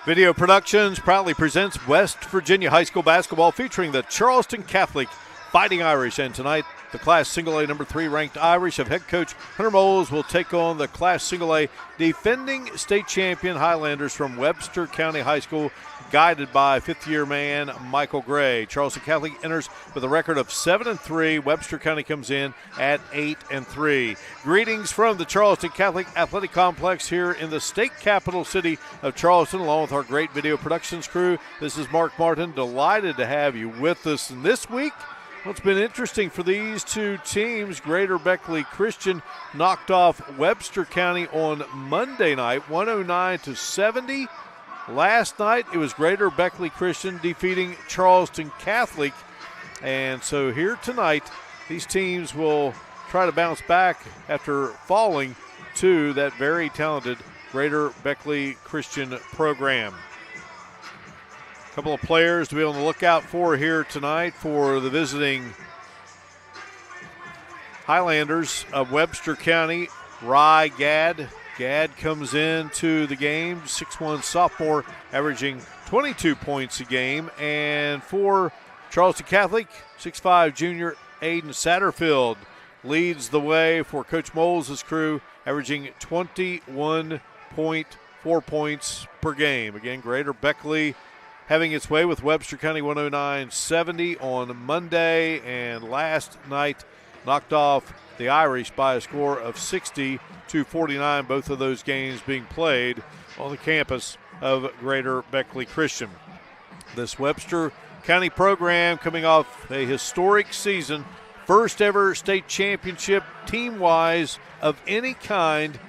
Video Productions proudly presents West Virginia High School basketball featuring the Charleston Catholic Fighting Irish. And tonight, the Class Single A number 3 ranked Irish of head coach Hunter Moles will take on the Class Single A defending state champion Highlanders from Webster County High School, guided by fifth-year man Michael Gray. Charleston Catholic enters with a record of 7-3. Webster County comes in at 8-3. Greetings from the Charleston Catholic Athletic Complex here in the state capital city of Charleston, along with our great video productions crew. This is Mark Martin, delighted to have you with us. And this week, well, it's been interesting for these two teams. Greater Beckley Christian knocked off Webster County on Monday night, 109-70. Last night, it was Greater Beckley Christian defeating Charleston Catholic. And so here tonight, these teams will try to bounce back after falling to that very talented Greater Beckley Christian program. A couple of players to be on the lookout for here tonight for the visiting Highlanders of Webster County. Rye Gadd. Gadd comes into the game, 6'1" sophomore, averaging 22 points a game. And for Charleston Catholic, 6'5" junior Aiden Satterfield leads the way for Coach Moles' crew, averaging 21.4 points per game. Again, Greater Beckley having its way with Webster County 109-70 on Monday, and last night knocked off the Irish by a score of 60-49, both of those games being played on the campus of Greater Beckley Christian. This Webster County program coming off a historic season, first ever state championship team-wise of any kind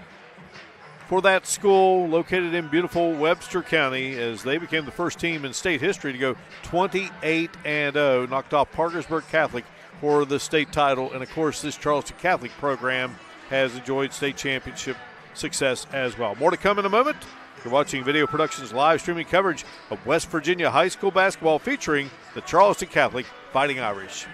for that school located in beautiful Webster County, as they became the first team in state history to go 28-0, knocked off Parkersburg Catholic for the state title. And of course, this Charleston Catholic program has enjoyed state championship success as well. More to come in a moment. You're watching Video Productions live streaming coverage of West Virginia high school basketball featuring the Charleston Catholic Fighting Irish.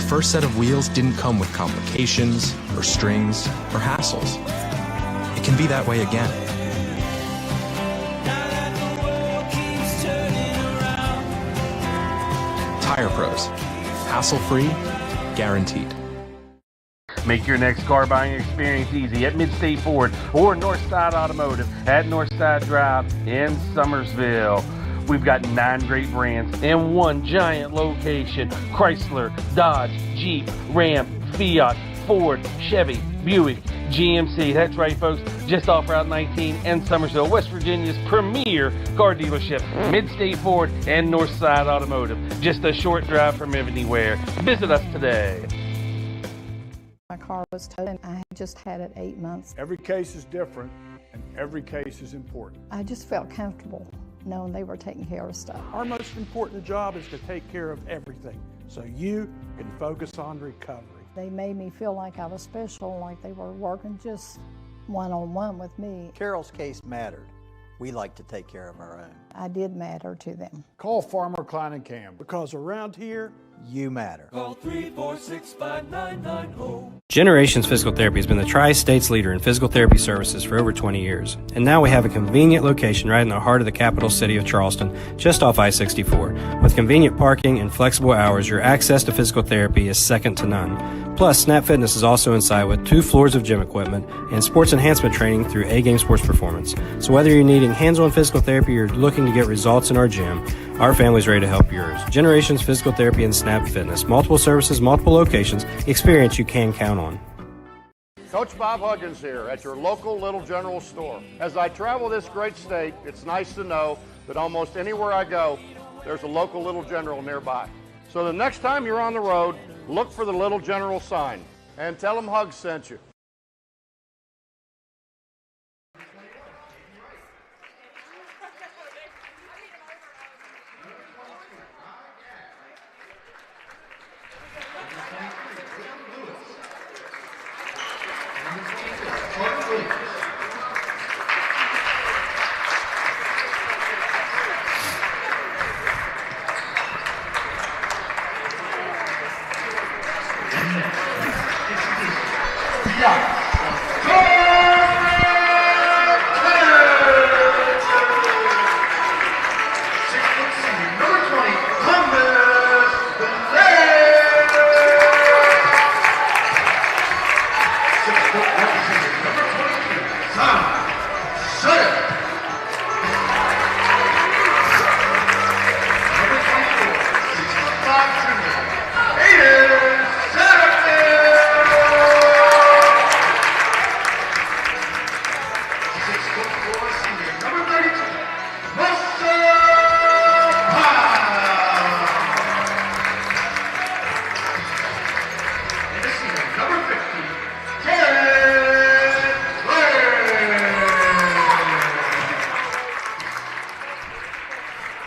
First set of wheels didn't come with complications or strings or hassles. It can be that way again. Tire Pros. Hassle-free, guaranteed. Make your next car buying experience easy at Mid-State Ford or Northside Automotive at Northside Drive in Summersville. We've got 9 great brands in one giant location: Chrysler, Dodge, Jeep, Ram, Fiat, Ford, Chevy, Buick, GMC. That's right, folks, just off Route 19 in Summersville, West Virginia's premier car dealership, Mid-State Ford and Northside Automotive. Just a short drive from anywhere. Visit us today. My car was towed and I had just had it 8 months. Every case is different and every case is important. I just felt comfortable knowing they were taking care of stuff. Our most important job is to take care of everything so you can focus on recovery. They made me feel like I was special, like they were working just one-on-one with me. Carol's case mattered. We like to take care of our own. I did matter to them. Call Farmer Klein and Cam. Because around here, you matter. Call 346-5990. Generations Physical Therapy has been the Tri-State's leader in physical therapy services for over 20 years. And now we have a convenient location right in the heart of the capital city of Charleston, just off I-64. With convenient parking and flexible hours, your access to physical therapy is second to none. Plus, Snap Fitness is also inside with 2 floors of gym equipment and sports enhancement training through A-Game Sports Performance. So whether you're needing hands-on physical therapy or looking to get results in our gym, our family's ready to help yours. Generations Physical Therapy and Snap Fitness. Multiple services, multiple locations. Experience you can count on. Coach Bob Huggins here at your local Little General store. As I travel this great state, it's nice to know that almost anywhere I go, there's a local Little General nearby. So the next time you're on the road, look for the Little General sign and tell them Hugs sent you.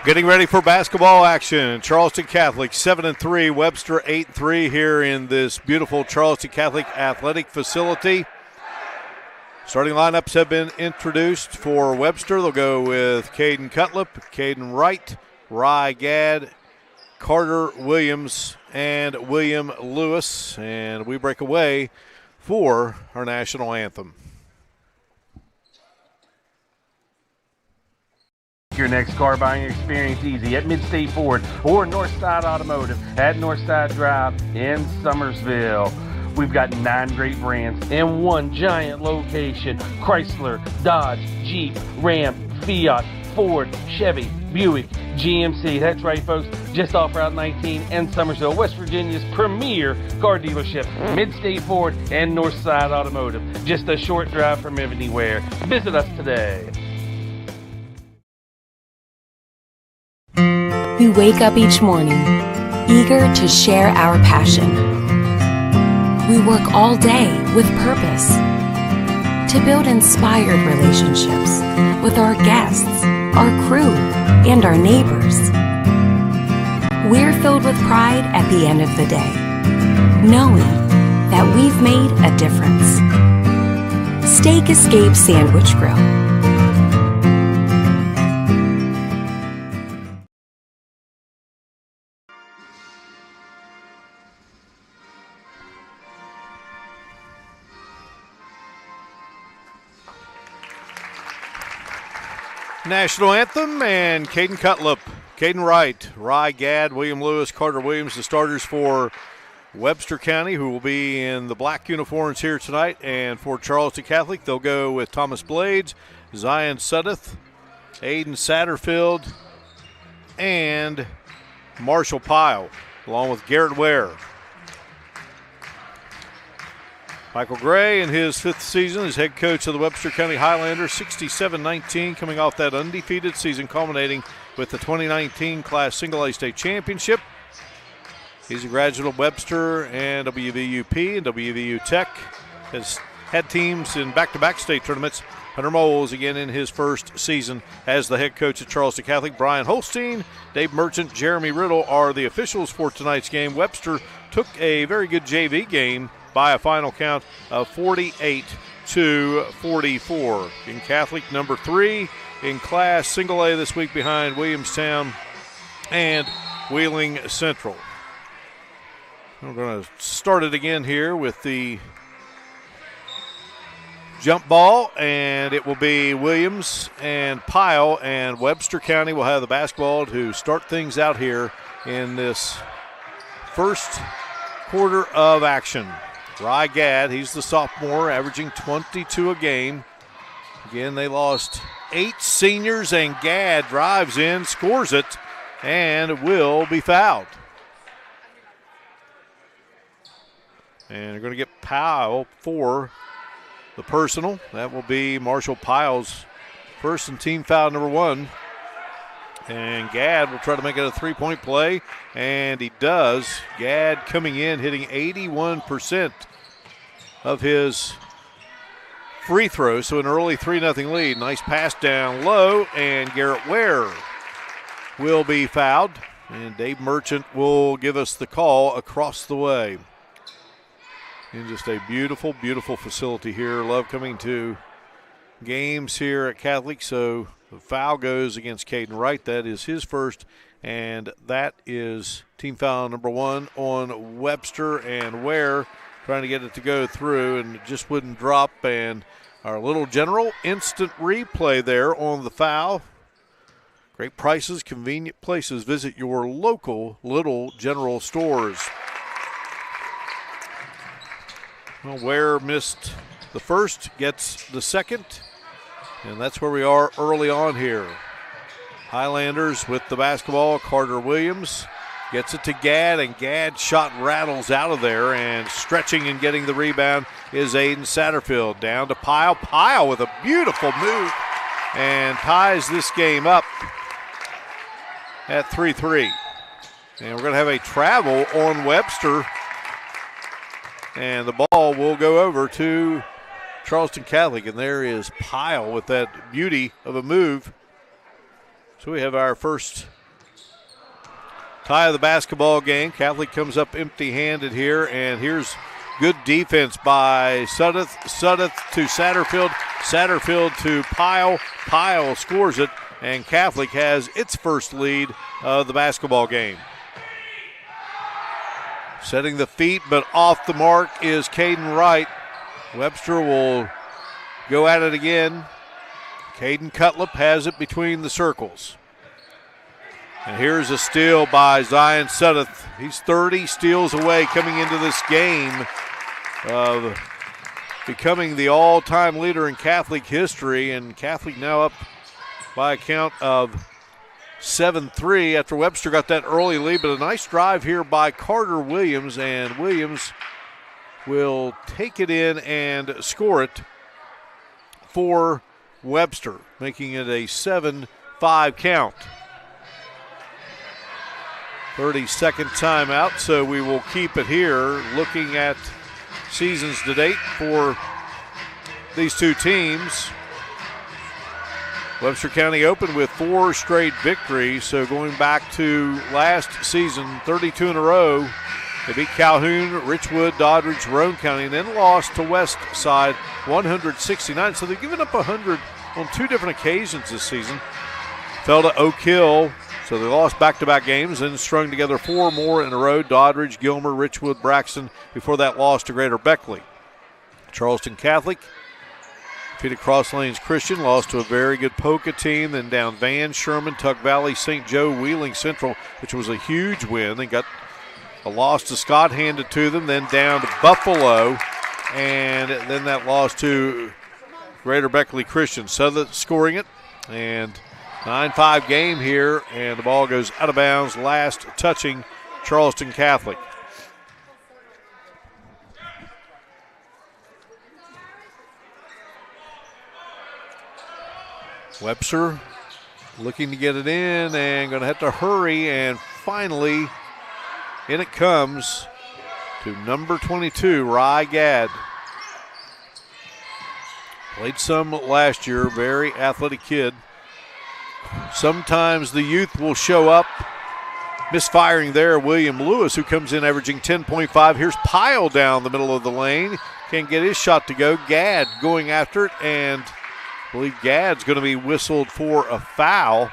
Getting ready for basketball action. Charleston Catholic 7-3, Webster 8-3 here in this beautiful Charleston Catholic athletic facility. Starting lineups have been introduced for Webster. They'll go with Caden Cutlip, Caden Wright, Rye Gadd, Carter Williams, and William Lewis. And we break away for our national anthem. Your next car buying experience easy at Mid-State Ford or Northside Automotive at Northside Drive in Summersville. We've got 9 great brands in one giant location: Chrysler, Dodge, Jeep, Ram, Fiat, Ford, Chevy, Buick, GMC. That's right, folks, just off Route 19 in Summersville, West Virginia's premier car dealership. Mid-State Ford and Northside Automotive, just a short drive from anywhere. Visit us today. We wake up each morning, eager to share our passion. We work all day with purpose to build inspired relationships with our guests, our crew, and our neighbors. We're filled with pride at the end of the day, knowing that we've made a difference. Steak Escape Sandwich Grill. National anthem, and Caden Cutlip, Caden Wright, Rye Gadd, William Lewis, Carter Williams, the starters for Webster County, who will be in the black uniforms here tonight. And for Charleston Catholic, they'll go with Thomas Blades, Zion Suddeth, Aiden Satterfield, and Marshall Pyle, along with Garrett Ware. Michael Gray, in his 5th season as head coach of the Webster County Highlanders, 67-19, coming off that undefeated season, culminating with the 2019 Class Single A State Championship. He's a graduate of Webster and WVUP and WVU Tech. Has had teams in back-to-back state tournaments. Hunter Moles again in his first season as the head coach at Charleston Catholic. Brian Holstein, Dave Merchant, Jeremy Riddle are the officials for tonight's game. Webster took a very good JV game by a final count of 48-44. In Catholic, number 3 in Class Single A this week behind Williamstown and Wheeling Central. We're going to start it again here with the jump ball, and it will be Williams and Pyle, and Webster County will have the basketball to start things out here in this first quarter of action. Rye Gadd, he's the sophomore, averaging 22 a game. Again, they lost 8 seniors, and Gadd drives in, scores it, and will be fouled. And they're going to get Powell for the personal. That will be Marshall Piles' first and team foul number 1. And Gadd will try to make it a three-point play, and he does. Gadd coming in, hitting 81% of his free throws, so an early 3-0 lead. Nice pass down low, and Garrett Ware will be fouled, and Dave Merchant will give us the call across the way. And just a beautiful, beautiful facility here. Love coming to games here at Catholic, so the foul goes against Caden Wright. That is his first, and that is team foul number 1 on Webster, and Ware trying to get it to go through, and it just wouldn't drop. And our Little General instant replay there on the foul. Great prices, convenient places. Visit your local Little General stores. Well, Ware missed the first, gets the second. And that's where we are early on here. Highlanders with the basketball. Carter Williams gets it to Gadd, and Gadd's shot rattles out of there, and stretching and getting the rebound is Aiden Satterfield. Down to Pyle. Pyle with a beautiful move and ties this game up at 3-3. And we're going to have a travel on Webster, and the ball will go over to Charleston Catholic, and there is Pyle with that beauty of a move. So we have our first tie of the basketball game. Catholic comes up empty-handed here, and here's good defense by Suddeth. Suddeth to Satterfield. Satterfield to Pyle. Pyle scores it, and Catholic has its first lead of the basketball game. Setting the feet, but off the mark is Caden Wright. Webster will go at it again. Caden Cutlip has it between the circles. And here's a steal by Zion Suddeth. He's 30 steals away coming into this game of becoming the all-time leader in Catholic history. And Catholic now up by a count of 7-3 after Webster got that early lead. But a nice drive here by Carter Williams, and Williams will take it in and score it for Webster, making it a 7-5 count. 30-second timeout, so we will keep it here. Looking at seasons to date for these two teams, Webster County opened with 4 straight victories, so going back to last season, 32 in a row. They beat Calhoun, Richwood, Doddridge, Roane County, and then lost to West Side 169. So they've given up 100 on 2 different occasions this season. Fell to Oak Hill, so they lost back-to-back games, and strung together 4 more in a row. Doddridge, Gilmer, Richwood, Braxton, before that loss to Greater Beckley. Charleston Catholic defeated Cross Lanes Christian, lost to a very good Polka team, then down Van, Sherman, Tuck Valley, St. Joe, Wheeling Central, which was a huge win. They got a loss to Scott handed to them, then down to Buffalo, and then that loss to Greater Beckley Christian. Southern scoring it, and 9-5 game here, and the ball goes out of bounds, last touching Charleston Catholic. Webster looking to get it in, and going to have to hurry, and finally in it comes to number 22, Rye Gadd. Played some last year, very athletic kid. Sometimes the youth will show up. Misfiring there, William Lewis, who comes in averaging 10.5. Here's Pyle down the middle of the lane. Can't get his shot to go. Gadd going after it, and I believe Gadd's going to be whistled for a foul.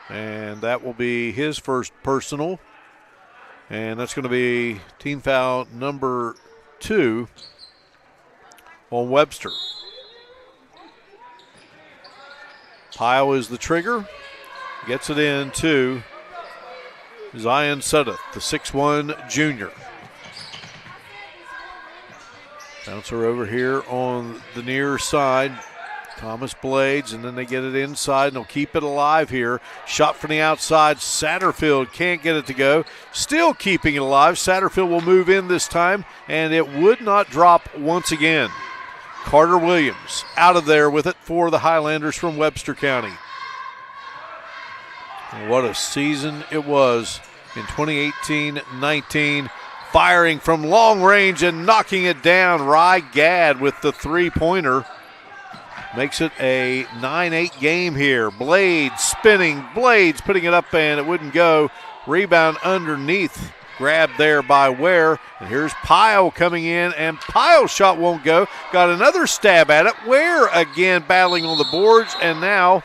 And that will be his first personal. And that's going to be team foul number 2 on Webster. Pyle is the trigger. Gets it in to Zion Suddeth, the 6'1 junior. Bouncer over here on the near side. Thomas Blades, and then they get it inside, and they'll keep it alive here. Shot from the outside. Satterfield can't get it to go. Still keeping it alive. Satterfield will move in this time, and it would not drop once again. Carter Williams out of there with it for the Highlanders from Webster County. And what a season it was in 2018-19. Firing from long range and knocking it down. Rye Gadd with the three-pointer. Makes it a 9-8 game here. Blades spinning, Blades putting it up and it wouldn't go. Rebound underneath. Grabbed there by Ware. And here's Pyle coming in, and Pyle's shot won't go. Got another stab at it. Ware again battling on the boards, and now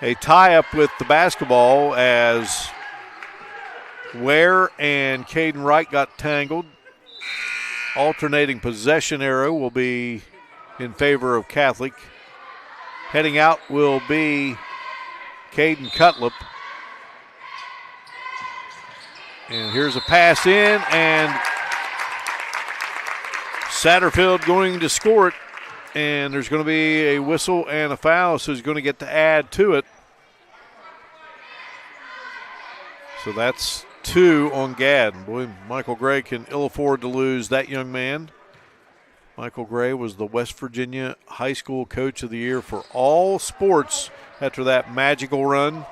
a tie-up with the basketball as Ware and Caden Wright got tangled. Alternating possession arrow will be in favor of Catholic. Heading out will be Caden Cutlip. And here's a pass in, and Satterfield going to score it. And there's going to be a whistle and a foul, so he's going to get to add to it. So that's 2 on Gadd. Boy, Michael Gray can ill afford to lose that young man. Michael Gray was the West Virginia High School Coach of the Year for all sports after that magical run.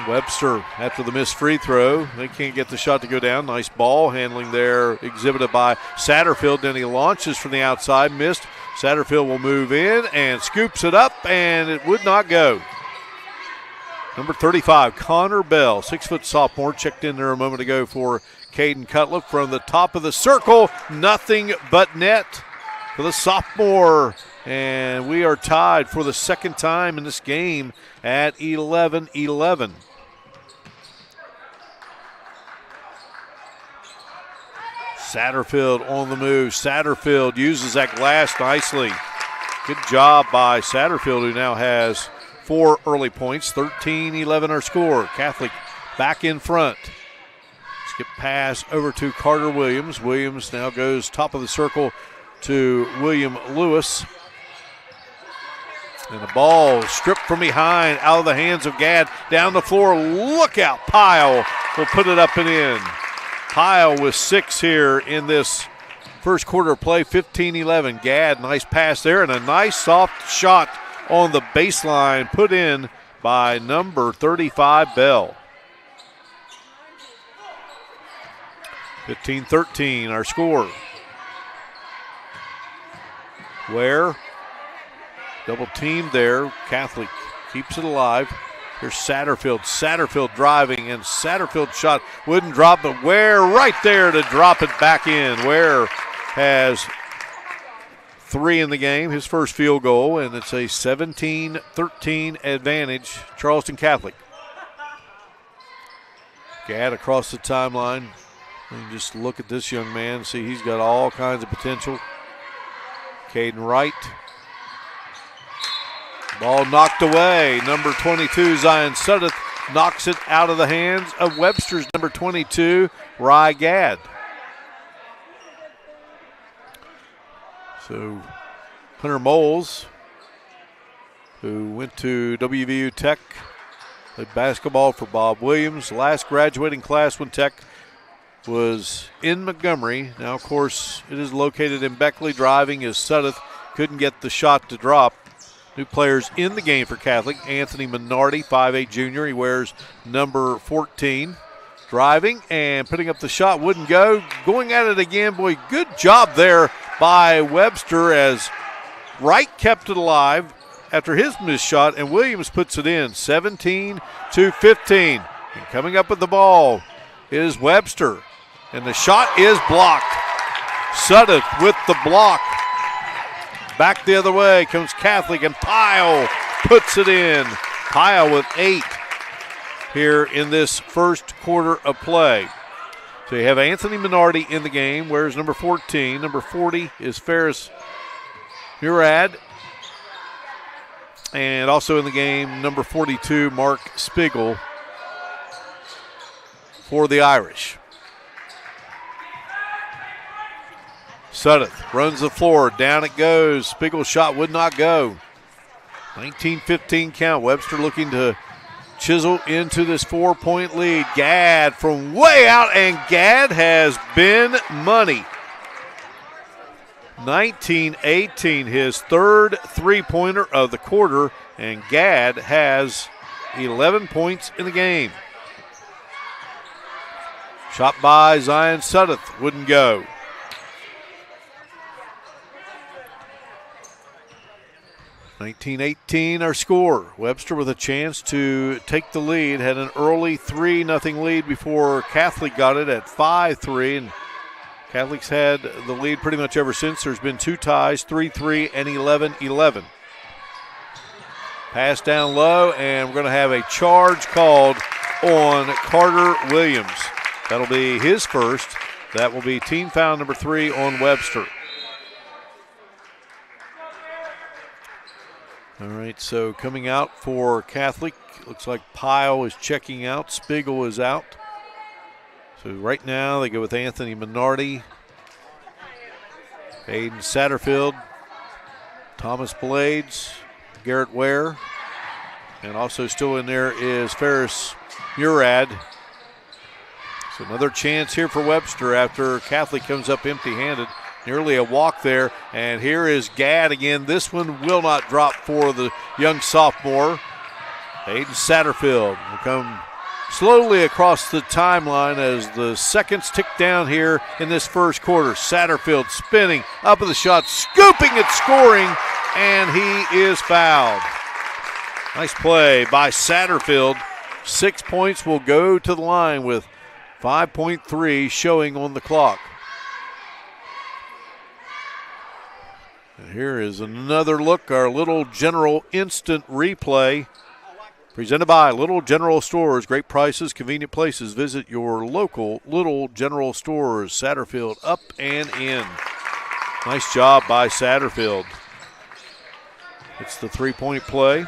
Webster, after the missed free throw, they can't get the shot to go down. Nice ball handling there exhibited by Satterfield. Then he launches from the outside, missed. Satterfield will move in and scoops it up, and it would not go. Number 35, Connor Bell, 6-foot sophomore, checked in there a moment ago for Caden Cutlip from the top of the circle. Nothing but net for the sophomore. And we are tied for the second time in this game at 11-11. Satterfield on the move. Satterfield uses that glass nicely. Good job by Satterfield, who now has 4 early points. 13-11 our score. Catholic back in front. Skip pass over to Carter Williams. Williams now goes top of the circle to William Lewis. And the ball stripped from behind, out of the hands of Gadd. Down the floor, look out. Pyle will put it up and in. Pyle with 6 here in this first quarter of play, 15-11. Gadd, nice pass there, and a nice soft shot on the baseline put in by number 35, Bell. 15-13 our score. Ware, double team there. Catholic keeps it alive. Here's Satterfield. Satterfield driving, and Satterfield's shot wouldn't drop, but Ware right there to drop it back in. Ware has 3 in the game, his first field goal, and it's a 17-13 advantage, Charleston Catholic. Gadd across the timeline. And just look at this young man. See, he's got all kinds of potential. Caden Wright. Ball knocked away. Number 22, Zion Suddeth, knocks it out of the hands of Webster's number 22, Rye Gadd. So Hunter Moles, who went to WVU Tech, played basketball for Bob Williams. Last graduating class when Tech was in Montgomery. Now, of course, it is located in Beckley. Driving as Suddeth couldn't get the shot to drop. New players in the game for Catholic. Anthony Minardi, 5'8 junior. He wears number 14. Driving and putting up the shot. Wouldn't go. Going at it again. Boy, good job there by Webster as Wright kept it alive after his missed shot, and Williams puts it in. 17-15. And coming up with the ball is Webster. And the shot is blocked. Suddeth with the block. Back the other way comes Catholic, and Pyle puts it in. Pyle with 8 here in this first quarter of play. So you have Anthony Minardi in the game. Where's number 14? Number 40 is Ferris Murad. And also in the game, number 42, Mark Spiegel for the Irish. Suddeth runs the floor. Down it goes. Spiegel's shot would not go. 19-15 count. Webster looking to chisel into this 4-point lead. Gadd from way out, and Gadd has been money. 19-18, his third three-pointer of the quarter, and Gadd has 11 points in the game. Shot by Zion Suddeth, wouldn't go. (19-18) our score. Webster with a chance to take the lead. Had an early 3-0 lead before Catholic got it at 5-3. And Catholic's had the lead pretty much ever since. There's been 2 ties, 3-3 and 11-11. Pass down low, and we're going to have a charge called on Carter Williams. That'll be his first. That will be team foul number 3 on Webster. All right, so coming out for Catholic, looks like Pyle is checking out. Spiegel is out. So right now they go with Anthony Minardi, Aiden Satterfield, Thomas Blades, Garrett Ware, and also still in there is Ferris Murad. So another chance here for Webster after Catholic comes up empty-handed. Nearly a walk there, and here is Gadd again. This one will not drop for the young sophomore. Aiden Satterfield will come slowly across the timeline as the seconds tick down here in this first quarter. Satterfield spinning up with the shot, scooping it, scoring, and he is fouled. Nice play by Satterfield. 6 points will go to the line with 5.3 showing on the clock. And here is another look, our Little General instant replay. Presented by Little General Stores. Great prices, convenient places. Visit your local Little General Stores. Satterfield up and in. Nice job by Satterfield. It's the three-point play.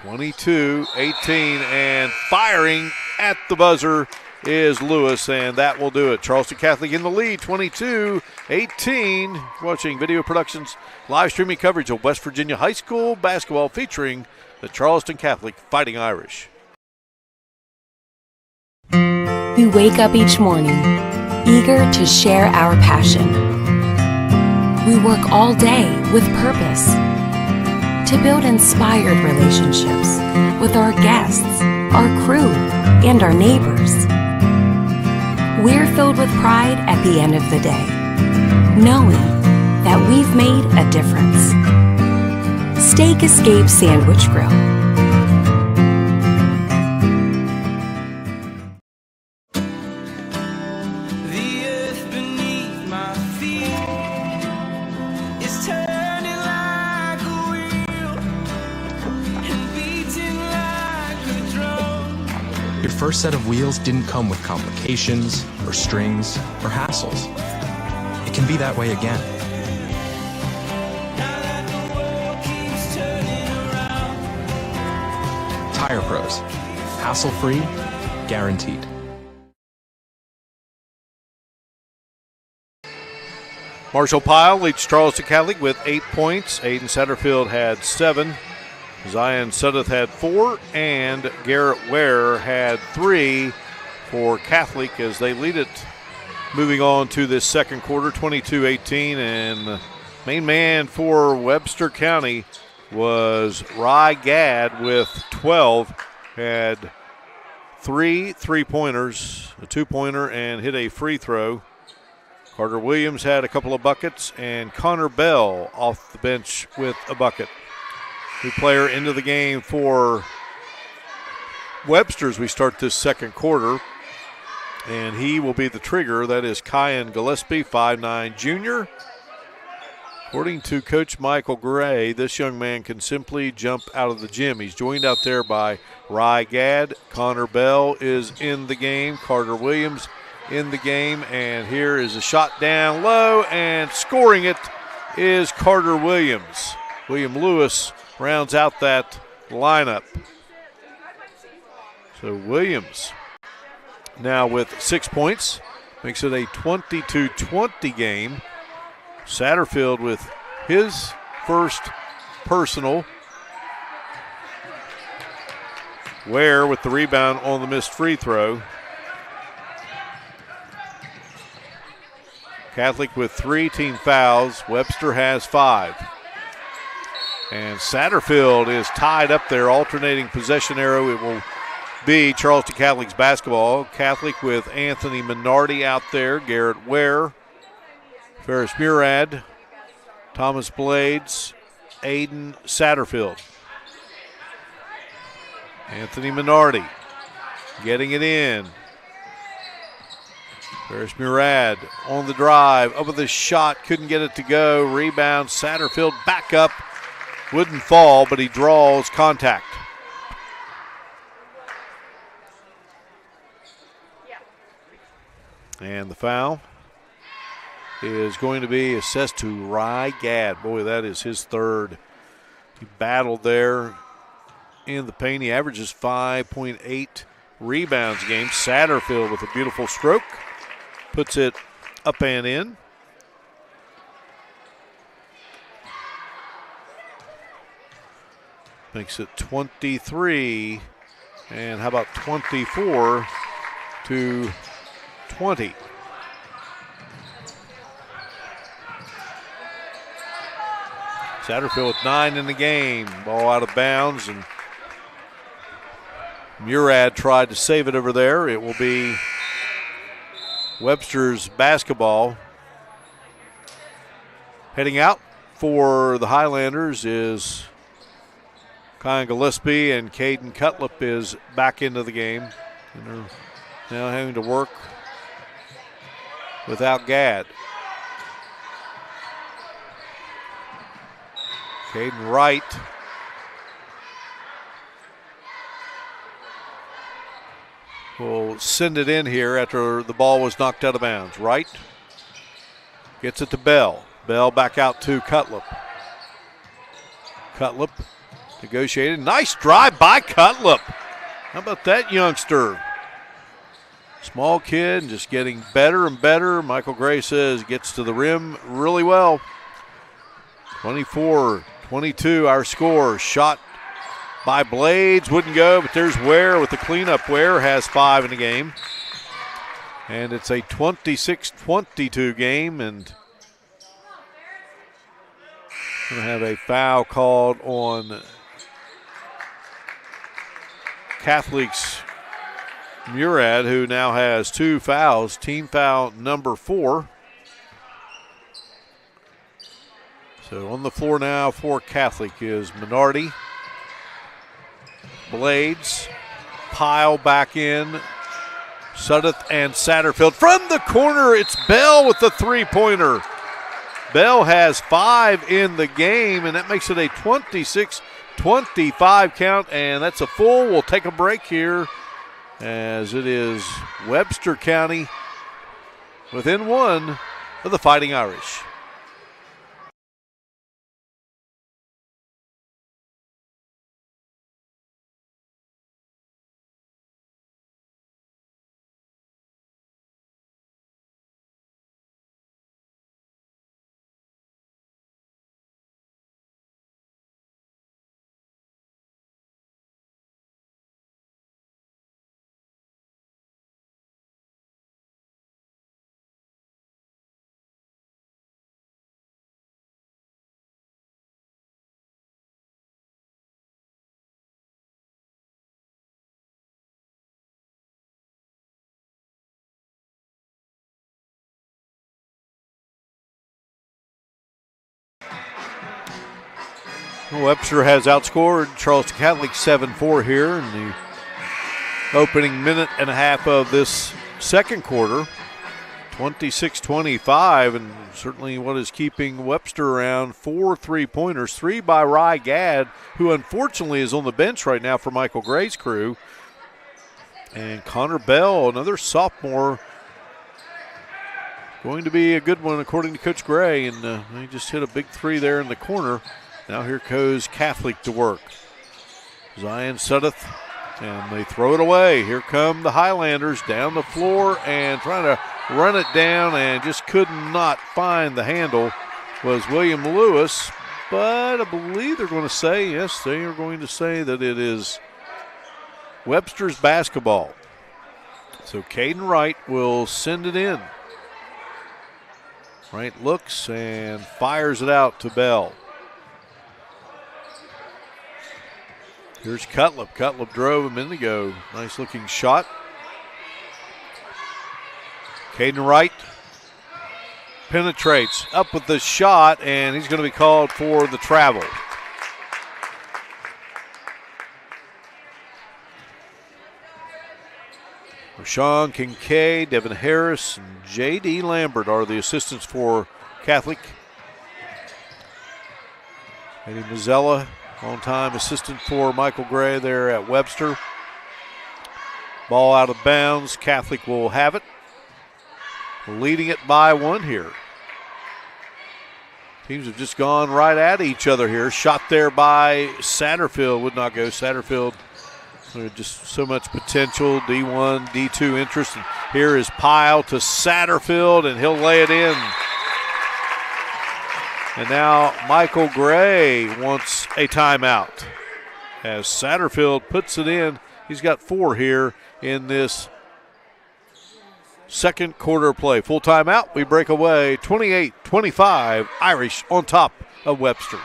22-18, and firing at the buzzer is Lewis, and that will do it. Charleston Catholic in the lead, 22-18. Watching Video Productions live streaming coverage of West Virginia High School basketball featuring the Charleston Catholic Fighting Irish. We wake up each morning, eager to share our passion. We work all day with purpose to build inspired relationships with our guests, our crew, and our neighbors. We're filled with pride at the end of the day, knowing that we've made a difference. Steak Escape Sandwich Grill. The earth beneath my feet is turning like a wheel and beating like a drum. Your first set of wheels didn't come with complications, or strings, or hassles. It can be that way again. Tire Pros. Hassle-free, guaranteed. Marshall Pyle leads Charleston Catholic with 8 points. Aiden Satterfield had 7. Zion Suddeth had 4. And Garrett Ware had 3 for Catholic as they lead it. Moving on to this second quarter, 22-18. And the main man for Webster County was Rye Gadd with 12. Had 3 3-pointers, a 2-pointer, and hit a free throw. Carter Williams had a couple of buckets, and Connor Bell off the bench with a bucket. New player into the game for Webster as we start this second quarter, and he will be the trigger. That is Kyan Gillespie, 5'9" junior. According to Coach Michael Gray, this young man can simply jump out of the gym. He's joined out there by Rye Gadd. Connor Bell is in the game. Carter Williams in the game. And here is a shot down low, and scoring it is Carter Williams. William Lewis rounds out that lineup. So Williams now with 6 points, makes it a 22-20 game. Satterfield with his first personal. Ware with the rebound on the missed free throw. Catholic with 3 team fouls. Webster has 5. And Satterfield is tied up there, alternating possession arrow. It will be Charleston Catholic's basketball. Catholic with Anthony Minardi out there, Garrett Ware, Ferris Murad, Thomas Blades, Aiden Satterfield. Anthony Minardi getting it in. Ferris Murad on the drive, up with the shot, couldn't get it to go. Rebound, Satterfield back up. Wouldn't fall, but he draws contact. And the foul is going to be assessed to Rye Gadd. Boy, that is his third. He battled there in the paint. He averages 5.8 rebounds a game. Satterfield with a beautiful stroke. Puts it up and in. Makes it 23. And how about 24 to 20? Satterfield with 9 in the game. Ball out of bounds, and Murad tried to save it over there. It will be Webster's basketball. Heading out for the Highlanders is Kyan Gillespie, and Caden Cutlip is back into the game. And they're now having to work without Gadd. Caden Wright will send it in here after the ball was knocked out of bounds. Wright gets it to Bell. Bell back out to Cutlip. Cutlip negotiated. Nice drive by Cutlip. How about that youngster? Small kid, just getting better and better. Michael Gray says gets to the rim really well. 24-22 our score. Shot by Blades, wouldn't go, but there's Ware with the cleanup. Ware has 5 in the game. And it's a 26-22 game, and going to have a foul called on Catholic's Murad, who now has 2 fouls, team foul number 4. So on the floor now for Catholic is Minardi, Blades, Pyle back in, Suddeth and Satterfield. From the corner, it's Bell with the three-pointer. Bell has 5 in the game, and that makes it a 26-25 count, and that's a full. We'll take a break here as it is Webster County within 1 of the Fighting Irish. Webster has outscored Charleston Catholic 7-4 here in the opening minute and a half of this second quarter. 26-25, and certainly what is keeping Webster around. 4 3-pointers, 3 by Rye Gadd, who unfortunately is on the bench right now for Michael Gray's crew. And Connor Bell, another sophomore, going to be a good one according to Coach Gray, and he just hit a big 3 there in the corner. Now here goes Catholic to work. Zion Suddeth, and they throw it away. Here come the Highlanders down the floor and trying to run it down, and just could not find the handle was William Lewis. But I believe they're going to say, yes, they are going to say that it is Webster's basketball. So Caden Wright will send it in. Wright looks and fires it out to Bell. Here's Cutlip. Cutlip drove a minute ago. Nice looking shot. Caden Wright penetrates up with the shot, and he's going to be called for the travel. Rashawn Kincaid, Devin Harris, and J.D. Lambert are the assistants for Catholic. Eddie Mazzella, on-time assistant for Michael Gray there at Webster. Ball out of bounds. Catholic will have it. Leading it by 1 here. Teams have just gone right at each other here. Shot there by Satterfield. Would not go. Satterfield, just so much potential. D1, D2 interest. And here is Pyle to Satterfield, and he'll lay it in. And now Michael Gray wants a timeout. As Satterfield puts it in, he's got 4 here in this second quarter play. Full timeout. We break away 28-25. Irish on top of Webster.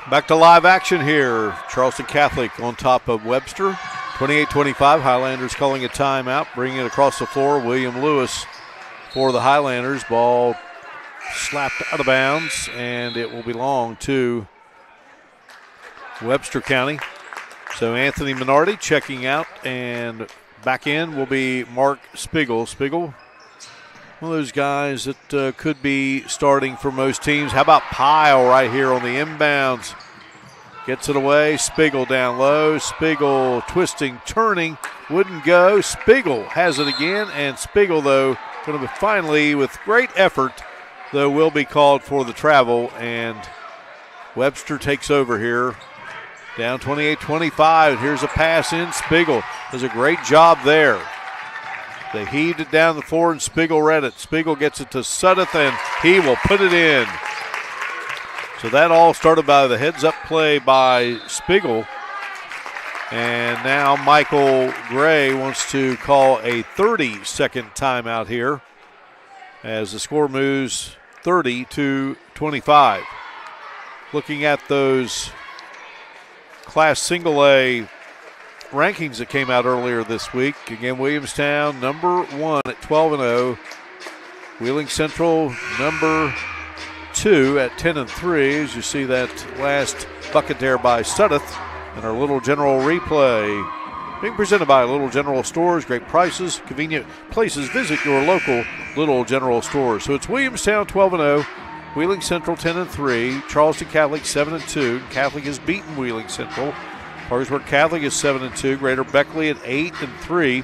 Back to live action here. Charleston Catholic on top of Webster. 28-25. Highlanders calling a timeout. Bringing it across the floor. William Lewis for the Highlanders. Ball slapped out of bounds, and it will belong to Webster County. So Anthony Minardi checking out, and back in will be Mark Spiegel. Spiegel, one of those guys that could be starting for most teams. How about Pyle right here on the inbounds? Gets it away. Spiegel down low. Spiegel twisting, turning. Wouldn't go. Spiegel has it again. And Spiegel, though, going to be finally, with great effort, though, will be called for the travel. And Webster takes over here. Down 28-25. Here's a pass in. Spiegel does a great job there. They heaved it down the floor, and Spiegel read it. Spiegel gets it to Suddeth, and he will put it in. So that all started by the heads-up play by Spiegel. And now Michael Gray wants to call a 30-second timeout here as the score moves 30-25. Looking at those Class Single A rankings that came out earlier this week. Again, Williamstown number 1 at 12-0. Wheeling Central number 2 at 10-3. As you see that last bucket there by Suddeth. And our Little General replay being presented by Little General Stores. Great prices, convenient places. Visit your local Little General Stores. So it's Williamstown 12-0. Wheeling Central 10-3. Charleston Catholic 7-2. Catholic has beaten Wheeling Central. Parkersburg Catholic is 7-2. Greater Beckley at 8-3.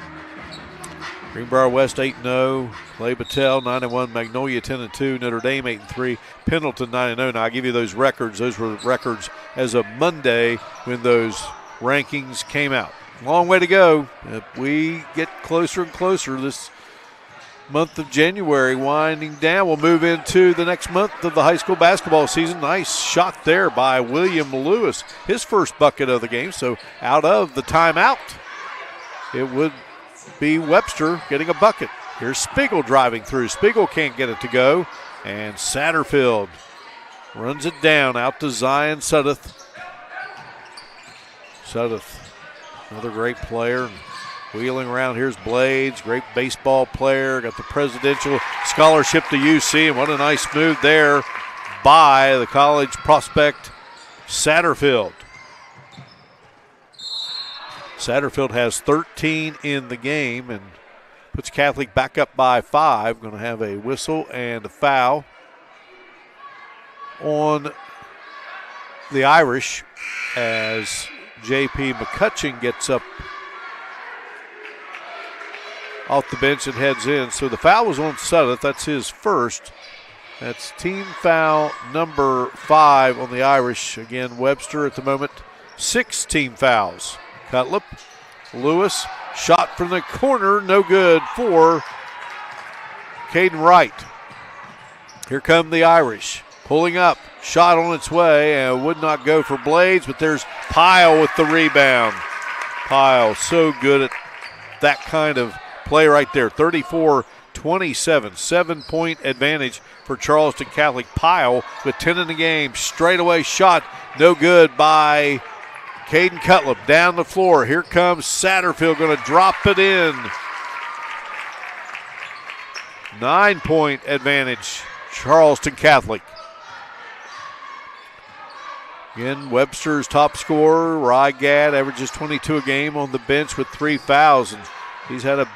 Greenbrier West 8-0. Clay Battelle 9-1. Magnolia 10-2. Notre Dame 8-3. Pendleton 9-0. Now I give you those records. Those were records as of Monday when those rankings came out. Long way to go. If we get closer and closer this month of January winding down, we'll move into the next month of the high school basketball season. Nice shot there by William Lewis, his first bucket of the game. So out of the timeout, it would be Webster getting a bucket. Here's Spiegel driving through. Spiegel can't get it to go, and Satterfield runs it down out to Zion Suddeth. Suddeth, another great player. Wheeling around, here's Blades, great baseball player, got the presidential scholarship to UC, and what a nice move there by the college prospect Satterfield. Satterfield has 13 in the game and puts Catholic back up by 5. Going to have a whistle and a foul on the Irish as J.P. McCutcheon gets up off the bench and heads in. So the foul was on Sudduth. That's his first. That's team foul number 5 on the Irish. Again, Webster at the moment, 6 team fouls. Cutlip, Lewis, shot from the corner, no good for Caden Wright. Here come the Irish, pulling up, shot on its way, and would not go for Blades, but there's Pyle with the rebound. Pyle, so good at that kind of play right there. 34-27, 7-point advantage for Charleston Catholic. Pyle with 10 in the game, straightaway shot, no good by Caden Cutlip. Down the floor, here comes Satterfield, going to drop it in. 9-point advantage, Charleston Catholic. Again, Webster's top scorer, Rygad, averages 22 a game on the bench with 3 fouls, and he's had a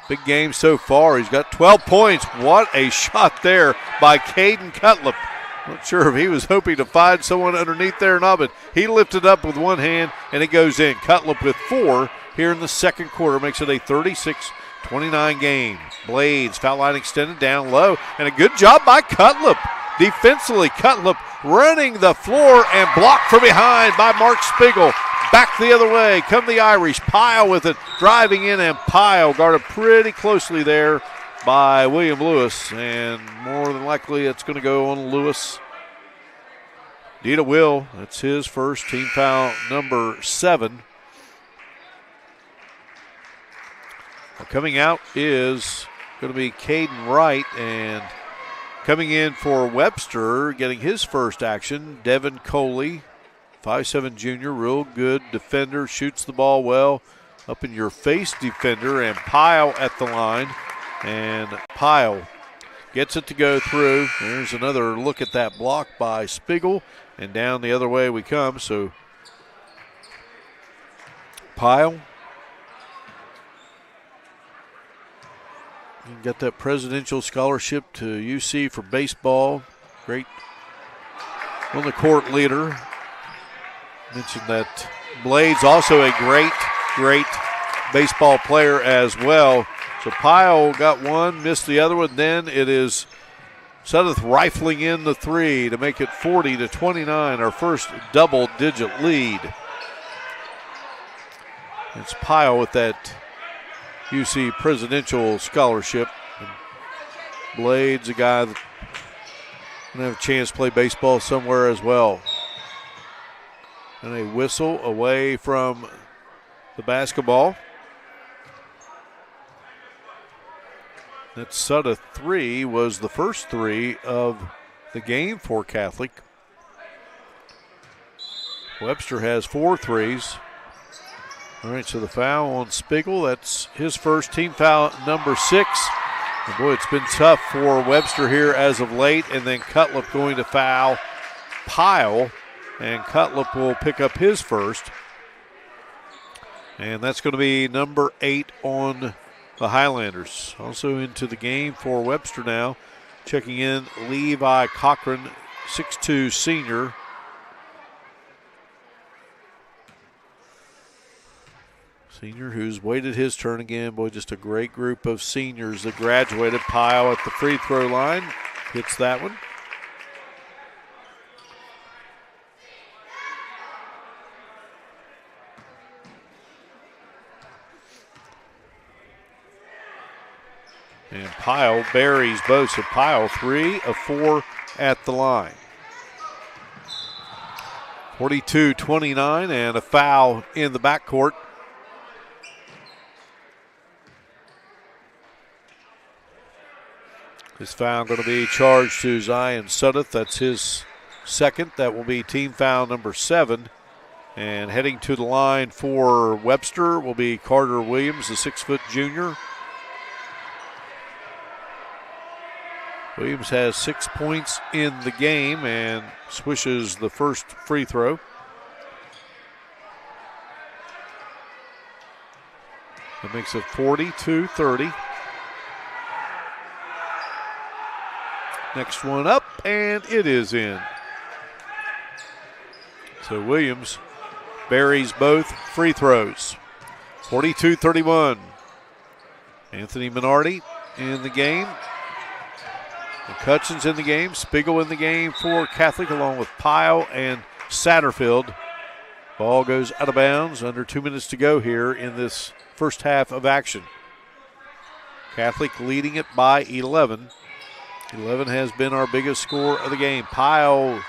big game so far. He's got 12 points. What a shot there by Caden Cutlip. Not sure if he was hoping to find someone underneath there or not, but he lifted up with one hand and it goes in. Cutlip with 4 here in the second quarter makes it a 36-29 game. Blades, foul line extended down low, and a good job by Cutlip. Defensively, Cutlip running the floor and blocked from behind by Mark Spiegel. Back the other way, come the Irish. Pyle with it, driving in, and Pyle guarded pretty closely there by William Lewis, and more than likely it's going to go on Lewis. Indeed it will. That's his first, team foul number 7. Well, coming out is going to be Caden Wright, and coming in for Webster, getting his first action, Devin Coley, 5'7" junior, real good defender, shoots the ball well, up in your face defender, and Pyle at the line. And Pyle gets it to go through. There's another look at that block by Spiegel, and down the other way we come. So Pyle, you got that presidential scholarship to UC for baseball. Great on the court leader. Mentioned that Blades also a great baseball player as well. So Pyle got one, missed the other one. Then it is Sudduth rifling in the 3 to make it 40-29, our first double-digit lead. It's Pyle with that UC presidential scholarship. And Blades, a guy that's going to have a chance to play baseball somewhere as well. And a whistle away from the basketball. That Sudduth 3 was the first 3 of the game for Catholic. Webster has 4 threes. All right, so the foul on Spiegel, that's his first, team foul number 6. And boy, it's been tough for Webster here as of late. And then Cutlip going to foul Pyle, and Cutlip will pick up his first. And that's going to be number 8 on the Highlanders. Also into the game for Webster now. Checking in Levi Cochran, 6'2" senior. Senior who's waited his turn again. Boy, just a great group of seniors that graduated. Pyle at the free throw line. Hits that one. And Pyle buries both. So Pyle 3 of 4 at the line. 42-29 and a foul in the backcourt. This foul going to be charged to Zion Sudduth. That's his second. That will be team foul number 7. And heading to the line for Webster will be Carter Williams, the 6-foot junior. Williams has 6 points in the game and swishes the first free throw. That makes it 42-30. Next one up, and it is in. So Williams buries both free throws. 42-31. Anthony Minardi in the game. McCutcheon's in the game. Spiegel in the game for Catholic, along with Pyle and Satterfield. Ball goes out of bounds. Under 2 minutes to go here in this first half of action. Catholic leading it by 11. 11 has been our biggest score of the game. Pyle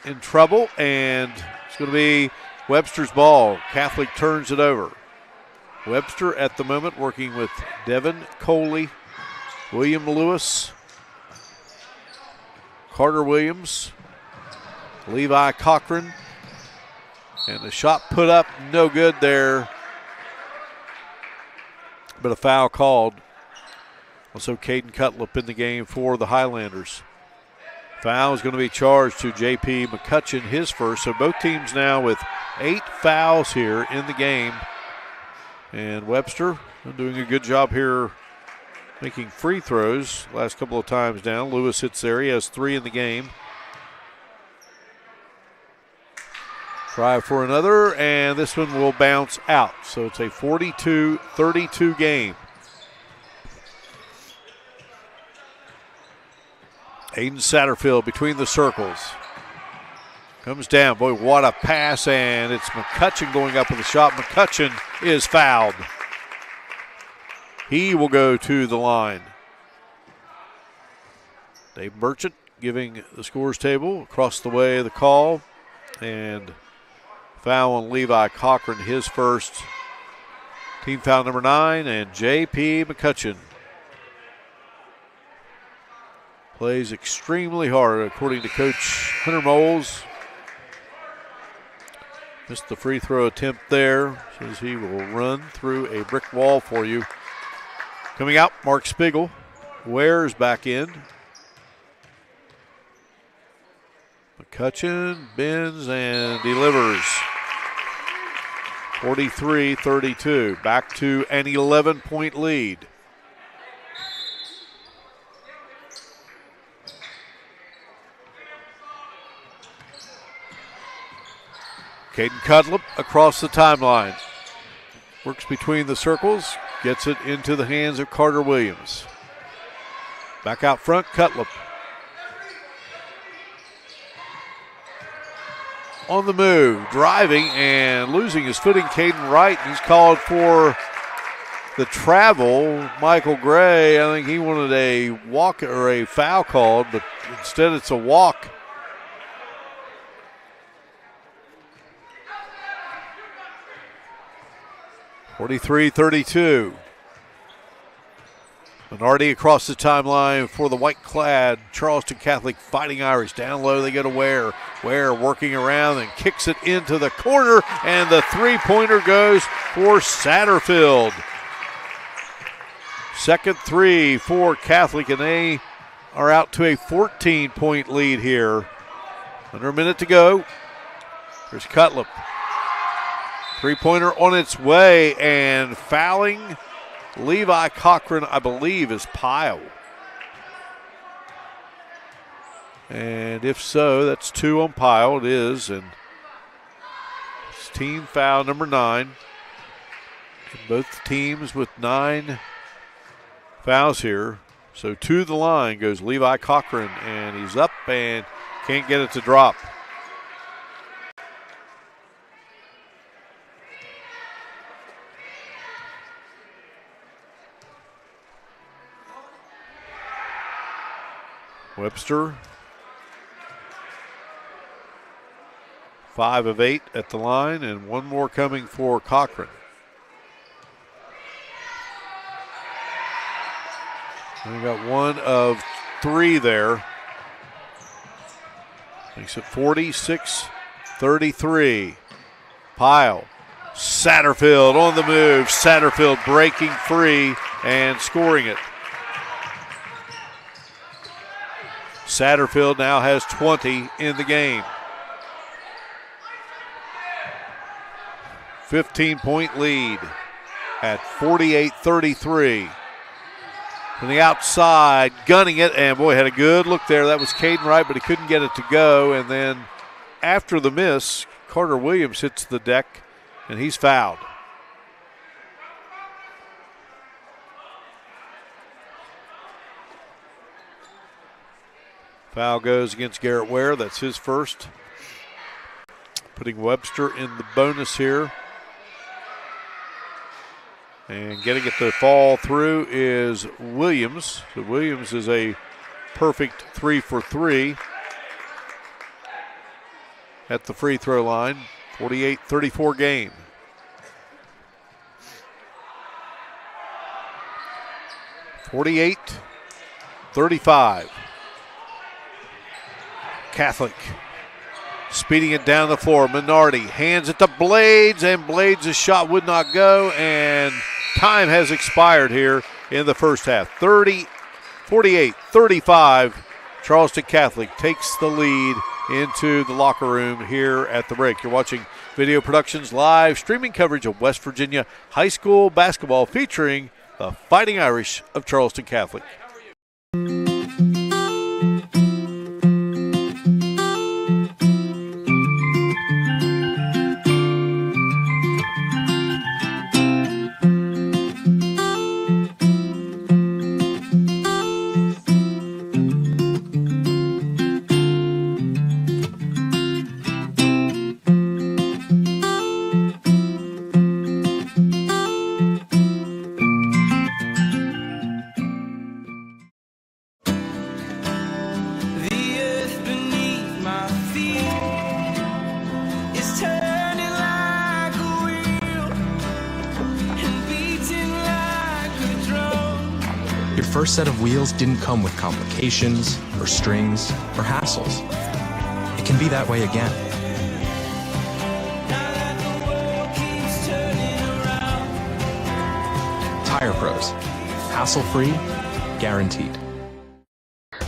in trouble, and it's going to be Webster's ball. Catholic turns it over. Webster at the moment working with Devin Coley, William Lewis, Carter Williams, Levi Cochran, and the shot put up, no good there, but a foul called. Also Caden Cutlip in the game for the Highlanders. Foul is going to be charged to J.P. McCutcheon, his first. So both teams now with 8 fouls here in the game. And Webster doing a good job here making free throws last couple of times down. Lewis hits there. He has 3 in the game. Try for another, and this one will bounce out. So it's a 42-32 game. Aiden Satterfield between the circles. Comes down. Boy, what a pass, and it's McCutcheon going up with a shot. McCutcheon is fouled. He will go to the line. Dave Merchant giving the scores table across the way the call. And foul on Levi Cochran, his first. Team foul number 9, and J.P. McCutcheon plays extremely hard, according to Coach Hunter Moles. Missed the free throw attempt there. Says he will run through a brick wall for you. Coming out, Mark Spiegel. Ware's back in. McCutcheon bends and delivers. 43-32. Back to an 11-point lead. Caden Cutlip across the timeline. Works between the circles. Gets it into the hands of Carter Williams. Back out front, Cutlip. On the move, driving and losing his footing, Caden Wright. He's called for the travel. Michael Gray, I think he wanted a walk or a foul called, but instead it's a walk. (43-32). Minardi across the timeline for the white-clad Charleston Catholic Fighting Irish. Down low they go to Ware. Ware working around and kicks it into the corner, and the three-pointer goes for Satterfield. Second three for Catholic, and they are out to a 14-point lead here. Under a minute to go. Here's Cutlip. Three-pointer on its way, and fouling Levi Cochran, I believe, is Pyle. And if so, that's 2 on Pyle. It is, and it's team foul number 9. Both teams with 9 fouls here. So to the line goes Levi Cochran, and he's up and can't get it to drop. Webster, 5 of 8 at the line, and one more coming for Cochran. We got 1 of 3 there. Makes it 46-32. 33. Pyle. Satterfield on the move. Satterfield breaking free and scoring it. Satterfield now has 20 in the game. 15-point lead at 48-33. From the outside, gunning it, and boy, had a good look there. That was Caden Wright, but he couldn't get it to go. And then after the miss, Carter Williams hits the deck, and he's fouled. Foul goes against Garrett Ware. That's his first. Putting Webster in the bonus here. And getting it to fall through is Williams. So Williams is a perfect 3 for 3 at the free throw line. 48-34 game. (48-35). Catholic speeding it down the floor. Minardi hands it to Blades, and Blades' shot would not go, and time has expired here in the first half. 48-35. Charleston Catholic takes the lead into the locker room here at the break. You're watching Video Productions live streaming coverage of West Virginia high school basketball featuring the Fighting Irish of Charleston Catholic. First set of wheels didn't come with complications or strings or hassles. It can be that way again. Tire Pros. Hassle-free, guaranteed.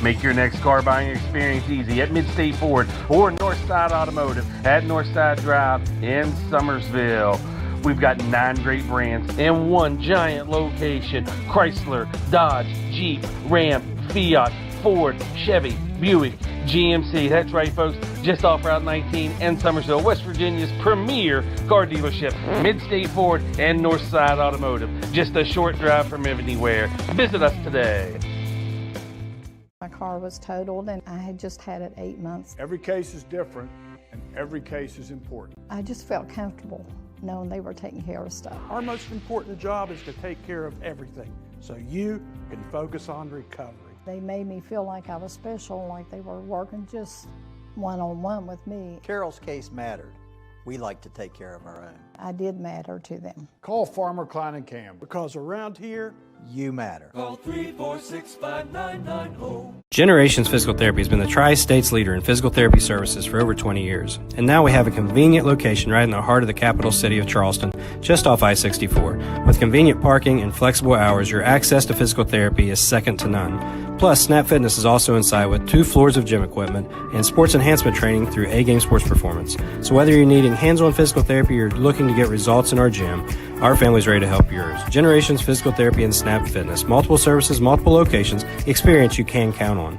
Make your next car buying experience easy at Mid-State Ford or Northside Automotive at Northside Drive in Summersville. We've got 9 great brands in one giant location. Chrysler, Dodge, Jeep, Ram, Fiat, Ford, Chevy, Buick, GMC. That's right, folks. Just off Route 19 in Summersville, West Virginia's premier car dealership. Mid-State Ford and Northside Automotive. Just a short drive from anywhere. Visit us today. My car was totaled and I had just had it 8 months. Every case is different and every case is important. I just felt comfortable knowing they were taking care of stuff. Our most important job is to take care of everything so you can focus on recovery. They made me feel like I was special, like they were working just one-on-one with me. Carol's case mattered. We like to take care of our own. I did matter to them. Call Farmer Klein and Cam. Because around here, you matter. Call 346-5990. Generations Physical Therapy has been the Tri-State's leader in physical therapy services for over 20 years. And now we have a convenient location right in the heart of the capital city of Charleston, just off I-64. With convenient parking and flexible hours, your access to physical therapy is second to none. Plus, Snap Fitness is also inside with 2 floors of gym equipment and sports enhancement training through A-Game Sports Performance. So whether you're needing hands-on physical therapy or looking to get results in our gym, our family's ready to help yours. Generations Physical Therapy and Snap Fitness. Multiple services, multiple locations, experience you can count on.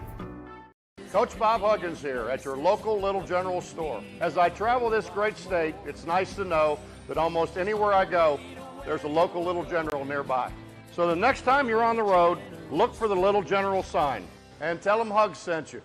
Coach Bob Huggins here at your local Little General store. As I travel this great state, it's nice to know that almost anywhere I go, there's a local Little General nearby. So the next time you're on the road, look for the Little General sign and tell them Hugs sent you.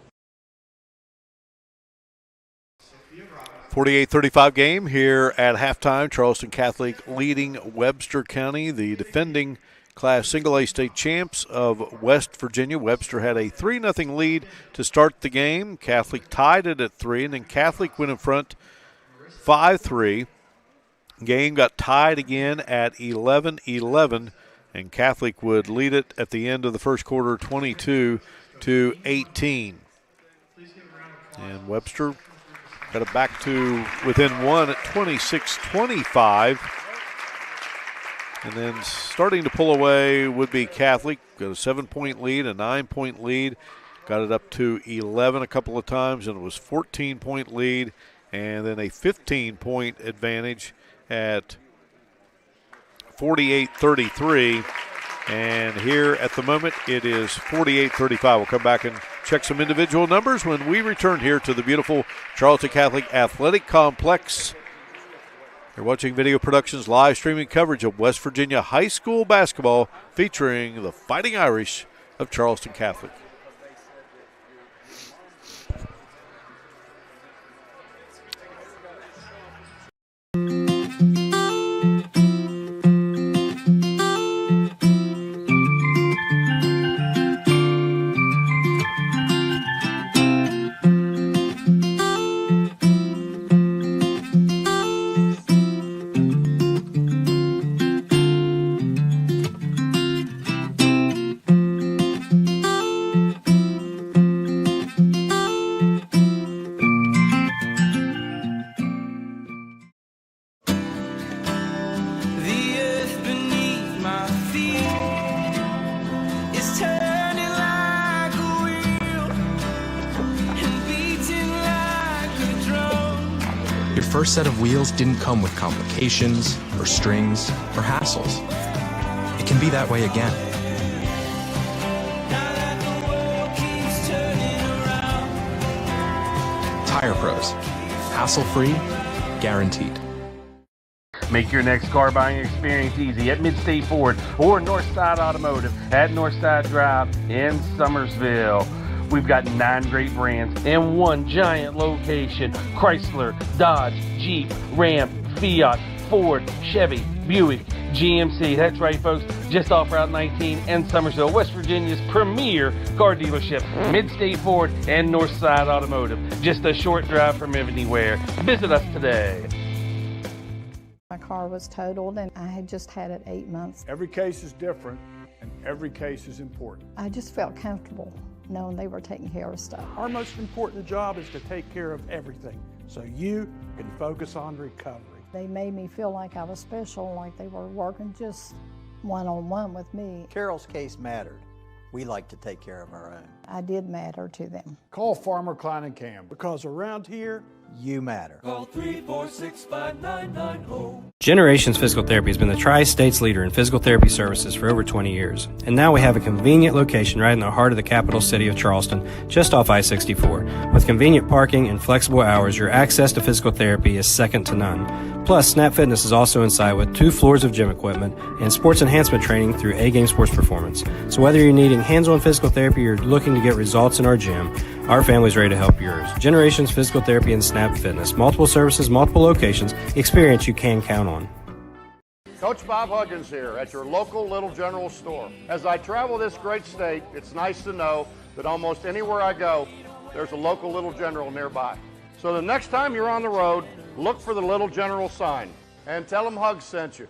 48-35 game here at halftime. Charleston Catholic leading Webster County, the defending Class Single A state champs of West Virginia. Webster had a 3-0 lead to start the game. Catholic tied it at 3, and then Catholic went in front 5-3. Game got tied again at 11-11, and Catholic would lead it at the end of the first quarter 22-18. And Webster Got it back to within one at 26-25. And then starting to pull away would be Catholic. Got a 7-point lead, a 9-point lead. Got it up to 11 a couple of times, and it was 14-point lead. And then a 15-point advantage at 48-33. And here at the moment, it is 48-35. We'll come back and check some individual numbers when we return here to the beautiful Charleston Catholic Athletic Complex. You're watching Video Productions live streaming coverage of West Virginia high school basketball featuring the Fighting Irish of Charleston Catholic. First set of wheels didn't come with complications or strings or hassles. It can be that way again. Tire Pros. Hassle-free, guaranteed. Make your next car buying experience easy at Midstate Ford or Northside Automotive at Northside Drive in Summersville. We've got 9 great brands in one giant location: Chrysler, Dodge, Jeep, Ram, Fiat, Ford, Chevy, Buick, GMC. That's right, folks, just off Route 19 in Summersville, West Virginia's premier car dealership, Midstate Ford and Northside Automotive. Just a short drive from anywhere. Visit us today. My car was totaled and I had just had it 8 months. Every case is different and every case is important. I just felt comfortable knowing they were taking care of stuff. Our most important job is to take care of everything so you can focus on recovery. They made me feel like I was special, like they were working just one-on-one with me. Carol's case mattered. We like to take care of our own. I did matter to them. Call Farmer Klein and Cam. Because around here, you matter. Call 346-5990. Generations Physical Therapy has been the Tri-State's leader in physical therapy services for over 20 years. And now we have a convenient location right in the heart of the capital city of Charleston, just off I-64. With convenient parking and flexible hours, your access to physical therapy is second to none. Plus, Snap Fitness is also inside with 2 floors of gym equipment and sports enhancement training through A-Game Sports Performance. So whether you're needing hands-on physical therapy or looking to get results in our gym, our family's ready to help yours. Generations Physical Therapy and Snap Fitness. Multiple services, multiple locations. Experience you can count on. Coach Bob Huggins here at your local Little General store. As I travel this great state, it's nice to know that almost anywhere I go, there's a local Little General nearby. So the next time you're on the road, look for the Little General sign and tell them Hugs sent you.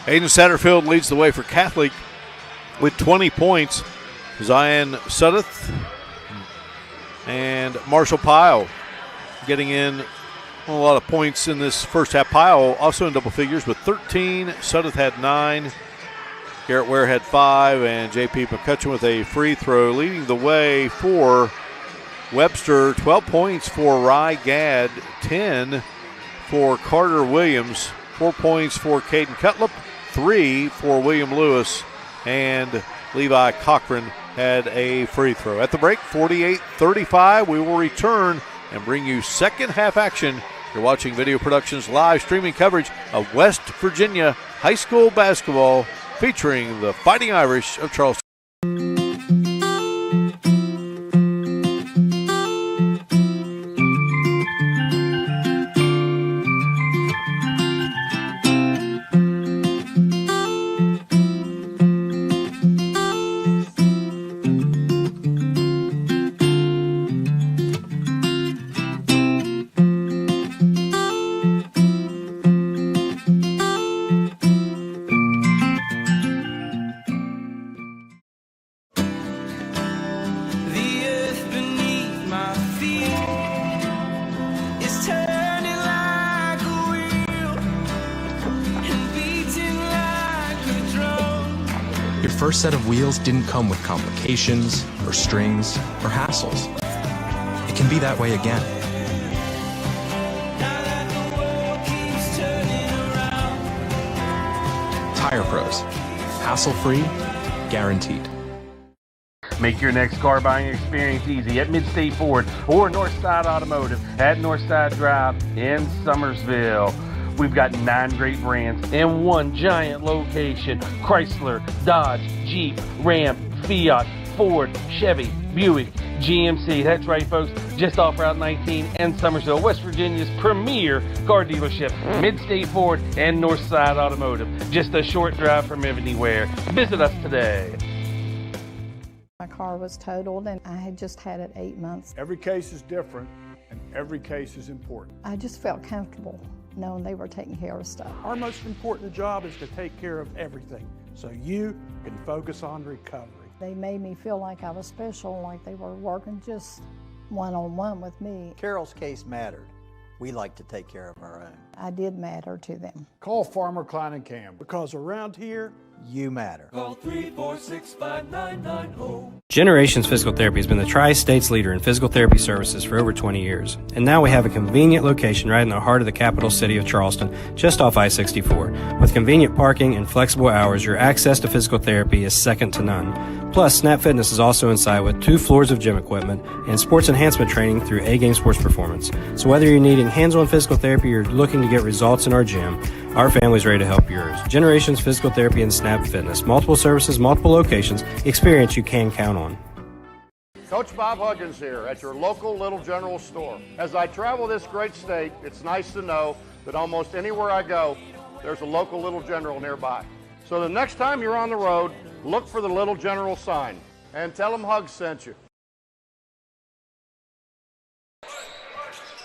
Aiden Satterfield leads the way for Catholic with 20 points. Zion Suddeth and Marshall Pyle getting in a lot of points in this first half. Pyle also in double figures with 13. Suddeth had 9. Garrett Ware had 5. And J.P. McCutcheon with a free throw, leading the way for Webster. 12 points for Rye Gadd, 10 for Carter Williams, 4 points for Caden Cutlip, 3 for William Lewis, and Levi Cochran had a free throw. At the break, 48-35. We will return and bring you second half action. You're watching Video Productions live streaming coverage of West Virginia high school basketball featuring the Fighting Irish of Charleston. first set of wheels didn't come with complications, or strings, or hassles. It can be that way again. Tire Pros. Hassle-free, guaranteed. Make your next car buying experience easy at Mid-State Ford or Northside Automotive at Northside Drive in Summersville. We've got 9 great brands in one giant location: Chrysler, Dodge, Jeep, Ram, Fiat, Ford, Chevy, Buick, GMC. That's right, folks, just off Route 19 and Summersville, West Virginia's premier car dealership. Mid-State Ford and Northside Automotive, just a short drive from anywhere. Visit us today. My car was totaled and I had just had it 8 months. Every case is different and every case is important. I just felt comfortable knowing they were taking care of stuff. Our most important job is to take care of everything so you can focus on recovery. They made me feel like I was special, like they were working just one-on-one with me. Carol's case mattered. We like to take care of our own. I did matter to them. Call Farmer Klein and Cam. Because around here, You matter. Call 346-5990. Generations Physical Therapy has been the Tri-State's leader in physical therapy services for over 20 years. And now we have a convenient location right in the heart of the capital city of Charleston, just off I-64. With convenient parking and flexible hours, your access to physical therapy is second to none. Plus, Snap Fitness is also inside with 2 floors of gym equipment and sports enhancement training through A-Game Sports Performance. So whether you're needing hands-on physical therapy or looking to get results in our gym, our family's ready to help yours. Generations Physical Therapy and Snap Fitness. Multiple services, multiple locations, experience you can count on. Coach Bob Huggins here at your local Little General store. As I travel this great state, it's nice to know that almost anywhere I go, there's a local Little General nearby. So the next time you're on the road, look for the Little General sign and tell them Hugs sent you.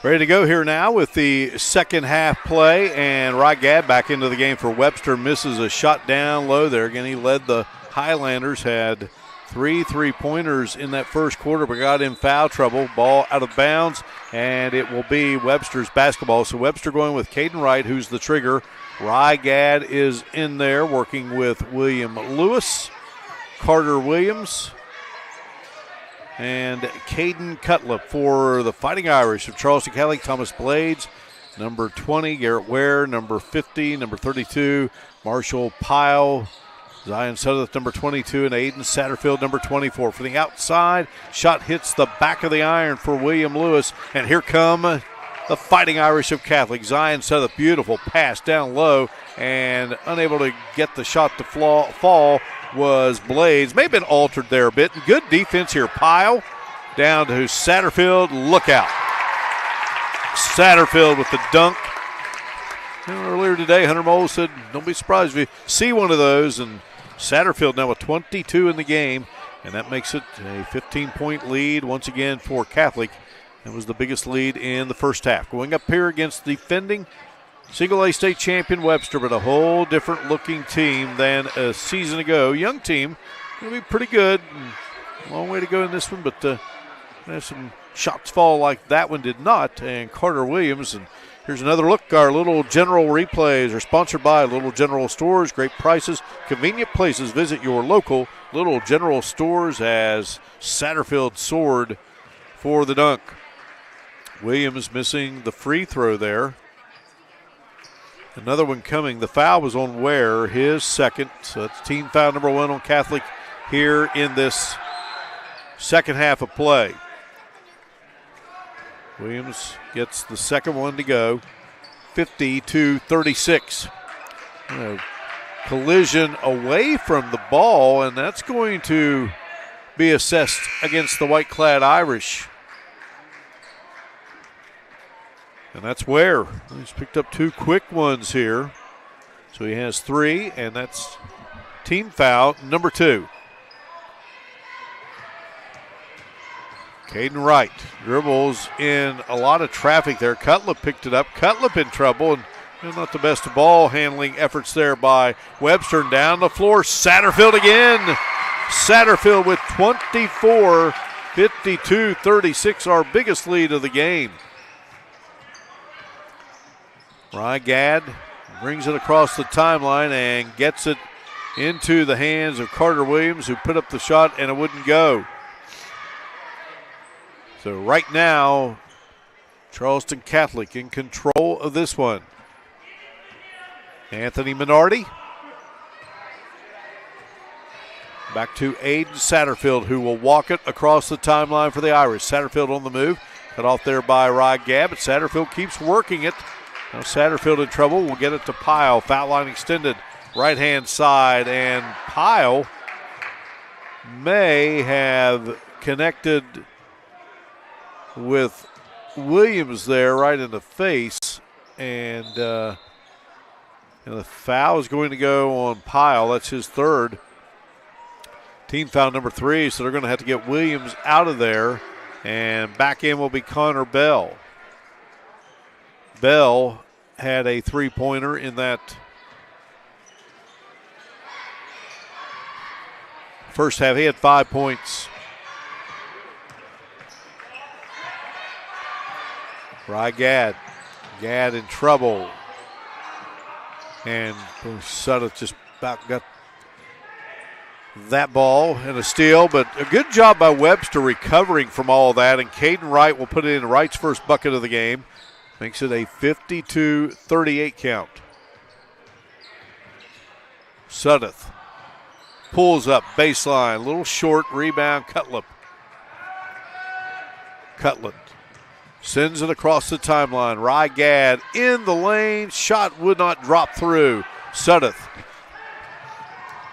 Ready to go here now with the second half play, and Rygad back into the game for Webster. Misses a shot down low there. Again, he led the Highlanders, had 3 3-pointers in that first quarter, but got in foul trouble. Ball out of bounds, and it will be Webster's basketball. So Webster going with Caden Wright, who's the trigger. Rygad is in there working with William Lewis, Carter Williams, and Caden Cutlip for the Fighting Irish of Charleston Catholic. Thomas Blades, number 20, Garrett Ware, number 50, number 32, Marshall Pyle, Zion Sutherland, number 22, and Aiden Satterfield, number 24. For the outside, shot hits the back of the iron for William Lewis, and here come the Fighting Irish of Catholic. Zion Sutherland, beautiful pass down low, and unable to get the shot to fall was Blades. May have been altered there a bit. Good defense here. Pyle down to Satterfield. Look out. Satterfield with the dunk. Earlier today, Hunter Moles said, don't be surprised if you see one of those. And Satterfield now with 22 in the game, and that makes it a 15-point lead once again for Catholic. That was the biggest lead in the first half. Going up here against the defending Single-A state champion Webster, but a whole different looking team than a season ago. Young team, going to be pretty good. Long way to go in this one, but there's some shots fall like that one did not. And Carter Williams, and here's another look. Our Little General replays are sponsored by Little General Stores. Great prices, convenient places. Visit your local Little General Stores as Satterfield soared for the dunk. Williams missing the free throw there. Another one coming. The foul was on Ware, his second. So it's team foul number 1 on Catholic here in this second half of play. Williams gets the second one to go. 50-36. Collision away from the ball, and that's going to be assessed against the white-clad Irish. And that's Ware. He's picked up 2 quick ones here. So he has 3, and that's team foul number 2. Caden Wright dribbles in a lot of traffic there. Cutlip picked it up. Cutlip in trouble, and not the best ball handling efforts there by Webster. And down the floor, Satterfield again. Satterfield with 24, 52-36, our biggest lead of the game. Rygad brings it across the timeline and gets it into the hands of Carter Williams, who put up the shot and it wouldn't go. So right now, Charleston Catholic in control of this one. Anthony Minardi. Back to Aiden Satterfield, who will walk it across the timeline for the Irish. Satterfield on the move. Cut off there by Rye Gabb, but Satterfield keeps working it. Now Satterfield in trouble. We'll get it to Pyle. Foul line extended. Right-hand side, and Pyle may have connected with Williams there right in the face, and the foul is going to go on Pyle. That's his third. Team foul number 3, so they're going to have to get Williams out of there, and back in will be Connor Bell. Bell had a three-pointer in that first half. He had 5 points. Rye Gadd. Gadd in trouble. And Sudduth just about got that ball and a steal, but a good job by Webster recovering from all that, and Caden Wright will put it in Wright's first bucket of the game. Makes it a 52-38 count. Sudduth pulls up, baseline, little short, rebound, Cutlip. Cutlip sends it across the timeline. Rye Gadd in the lane, shot would not drop through. Sudduth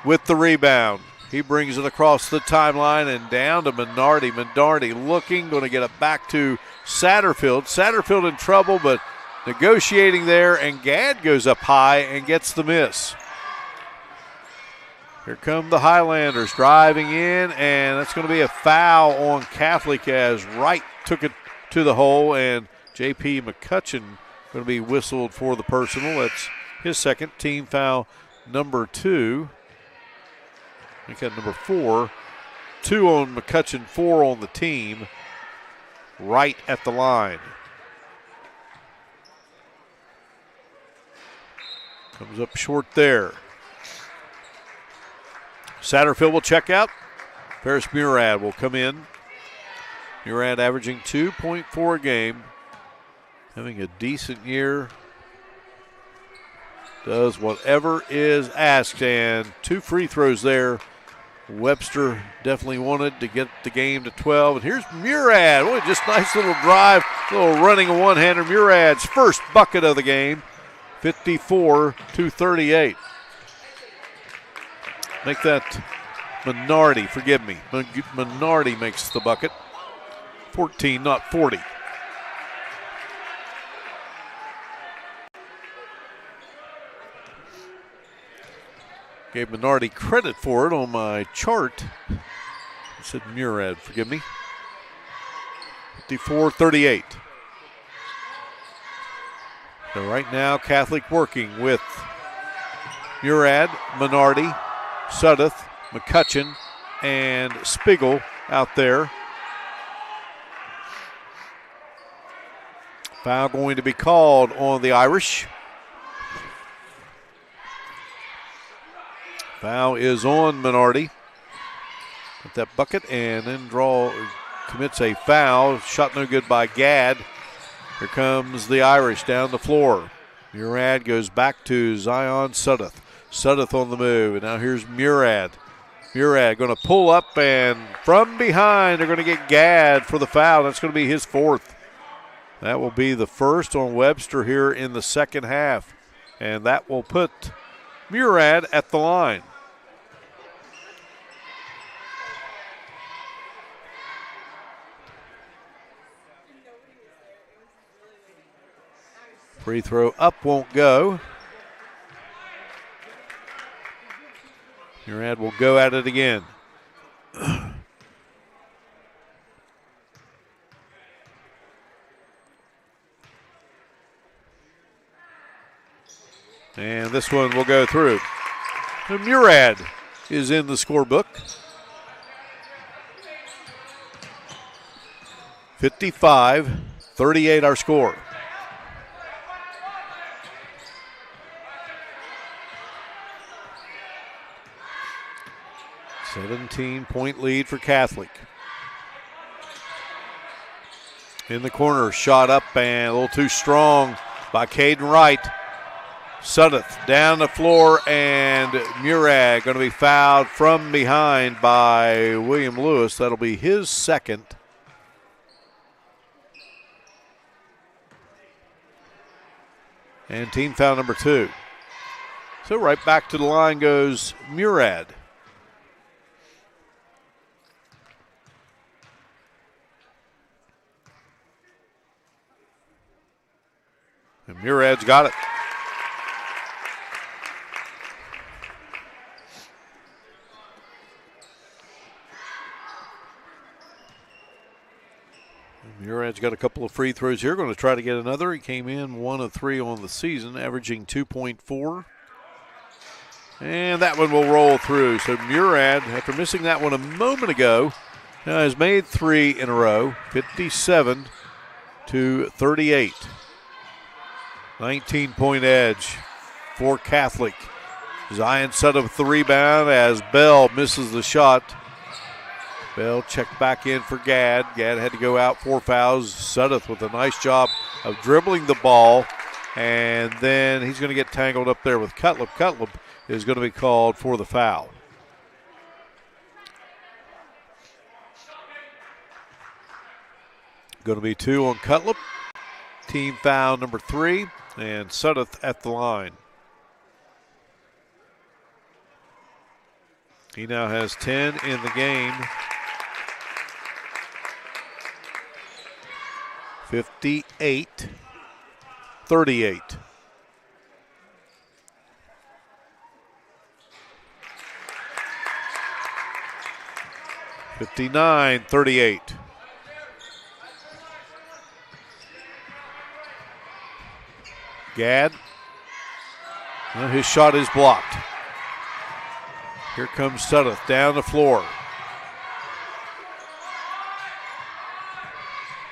with the rebound. He brings it across the timeline and down to Minardi. Minardi looking, going to get it back to Satterfield. Satterfield in trouble, but negotiating there, and Gadd goes up high and gets the miss. Here come the Highlanders driving in, and that's going to be a foul on Catholic as Wright took it to the hole, and J.P. McCutcheon going to be whistled for the personal. That's his second, team foul number 2. I think that's number 4. 2 on McCutcheon, 4 on the team. Right at the line. Comes up short there. Satterfield will check out. Ferris Murad will come in. Murad averaging 2.4 a game. Having a decent year. Does whatever is asked, and 2 free throws there. Webster definitely wanted to get the game to 12. And here's Murad. Oh, just nice little drive, little running a one-hander. Murad's first bucket of the game, 54-38. Make that Minardi, forgive me. Minardi makes the bucket. 14, not 40. Gave Minardi credit for it on my chart. I said Murad, forgive me. 54-38. So right now, Catholic working with Murad, Minardi, Sudduth, McCutcheon, and Spiegel out there. Foul going to be called on the Irish. Foul is on Minardi. At that bucket, and then commits a foul. Shot no good by Gadd. Here comes the Irish down the floor. Murad goes back to Zion Sudduth. Sudduth on the move, and now here's Murad. Murad going to pull up, and from behind they're going to get Gadd for the foul. That's going to be his 4th. That will be the first on Webster here in the second half, and that will put Murad at the line. Free throw up won't go. Murad will go at it again. And this one will go through. And Murad is in the scorebook. 55-38 our score. 17-point lead for Catholic. In the corner, shot up and a little too strong by Caden Wright. Sudduth down the floor, and Murad going to be fouled from behind by William Lewis. That'll be his second. And team foul number 2. So right back to the line goes Murad. And Murad's got it. Murad's got a couple of free throws here. Going to try to get another. He came in 1 of 3 on the season, averaging 2.4. And that one will roll through. So Murad, after missing that one a moment ago, now has made 3 in a row, 57-38. 19-point edge for Catholic. Zion set up the rebound as Bell misses the shot. Bell checked back in for Gadd. Gadd had to go out 4 fouls. Sudduth with a nice job of dribbling the ball. And then he's going to get tangled up there with Cutlip. Cutlip is going to be called for the foul. Going to be 2 on Cutlip. Team foul number 3. And Sudduth at the line. He now has 10 in the game. 58-38. 59-38. Gadd. Well, his shot is blocked. Here comes Sudduth down the floor.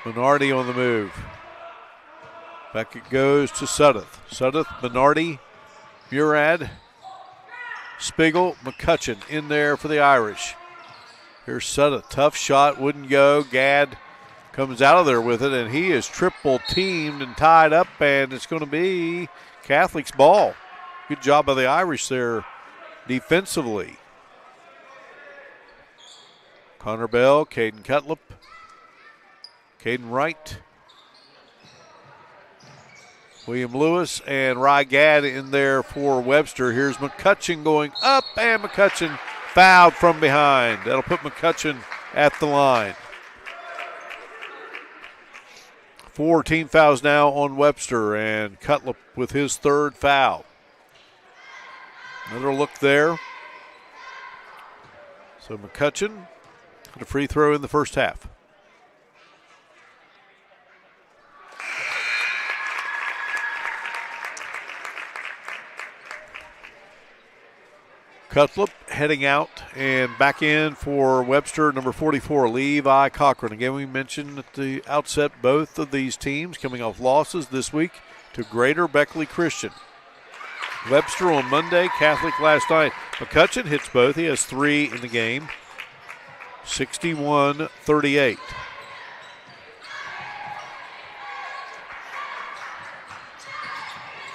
Minardi on the move. Back it goes to Sudduth. Sudduth, Minardi, Murad, Spiegel, McCutcheon in there for the Irish. Here's Sudduth. Tough shot, wouldn't go. Gadd comes out of there with it, and he is triple teamed and tied up, and it's going to be Catholic's ball. Good job by the Irish there defensively. Connor Bell, Caden Cutlip, Caden Wright, William Lewis, and Rye Gadd in there for Webster. Here's McCutcheon going up, and McCutcheon fouled from behind. That'll put McCutcheon at the line. 4 team fouls now on Webster, and Cutlip with his 3rd foul. Another look there. So McCutcheon had a free throw in the first half. Cutlip heading out, and back in for Webster, number 44, Levi Cochran. Again, we mentioned at the outset both of these teams coming off losses this week to Greater Beckley Christian. Webster on Monday, Catholic last night. McCutcheon hits both. He has 3 in the game. 61-38.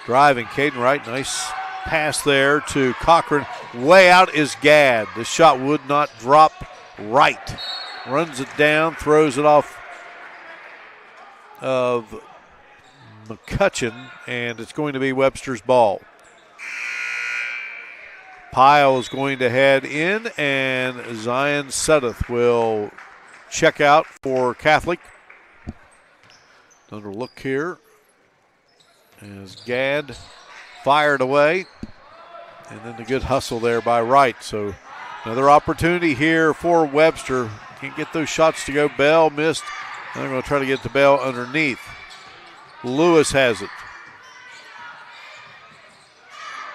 Driving, Caden Wright, nice pass there to Cochran. Way out is Gadd. The shot would not drop. Right. Runs it down, throws it off of McCutcheon, and it's going to be Webster's ball. Pyle is going to head in, and Zion Sudduth will check out for Catholic. Another look here as Gadd fired away, and then the good hustle there by Wright. So another opportunity here for Webster. Can't get those shots to go. Bell missed. They're going to try to get the Bell underneath. Lewis has it.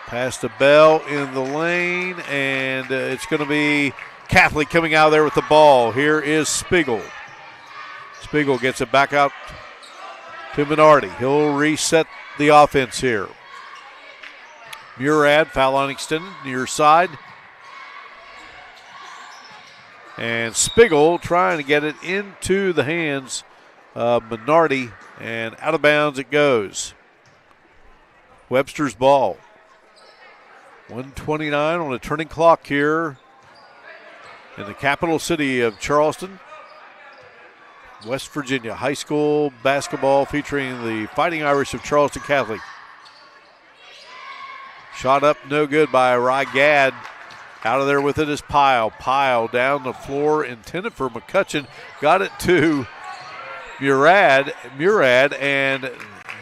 Pass to Bell in the lane, and it's going to be Catholic coming out there with the ball. Here is Spiegel. Spiegel gets it back out to Minardi. He'll reset the offense here. Murad, foul line extended, near side. And Spiegel trying to get it into the hands of Minardi, and out of bounds it goes. Webster's ball. 1:29 on a turning clock here in the capital city of Charleston. West Virginia high school basketball featuring the Fighting Irish of Charleston Catholic. Shot up, no good by Rygad. Out of there with it is Pyle. Pyle down the floor, intended for McCutcheon. Got it to Murad, and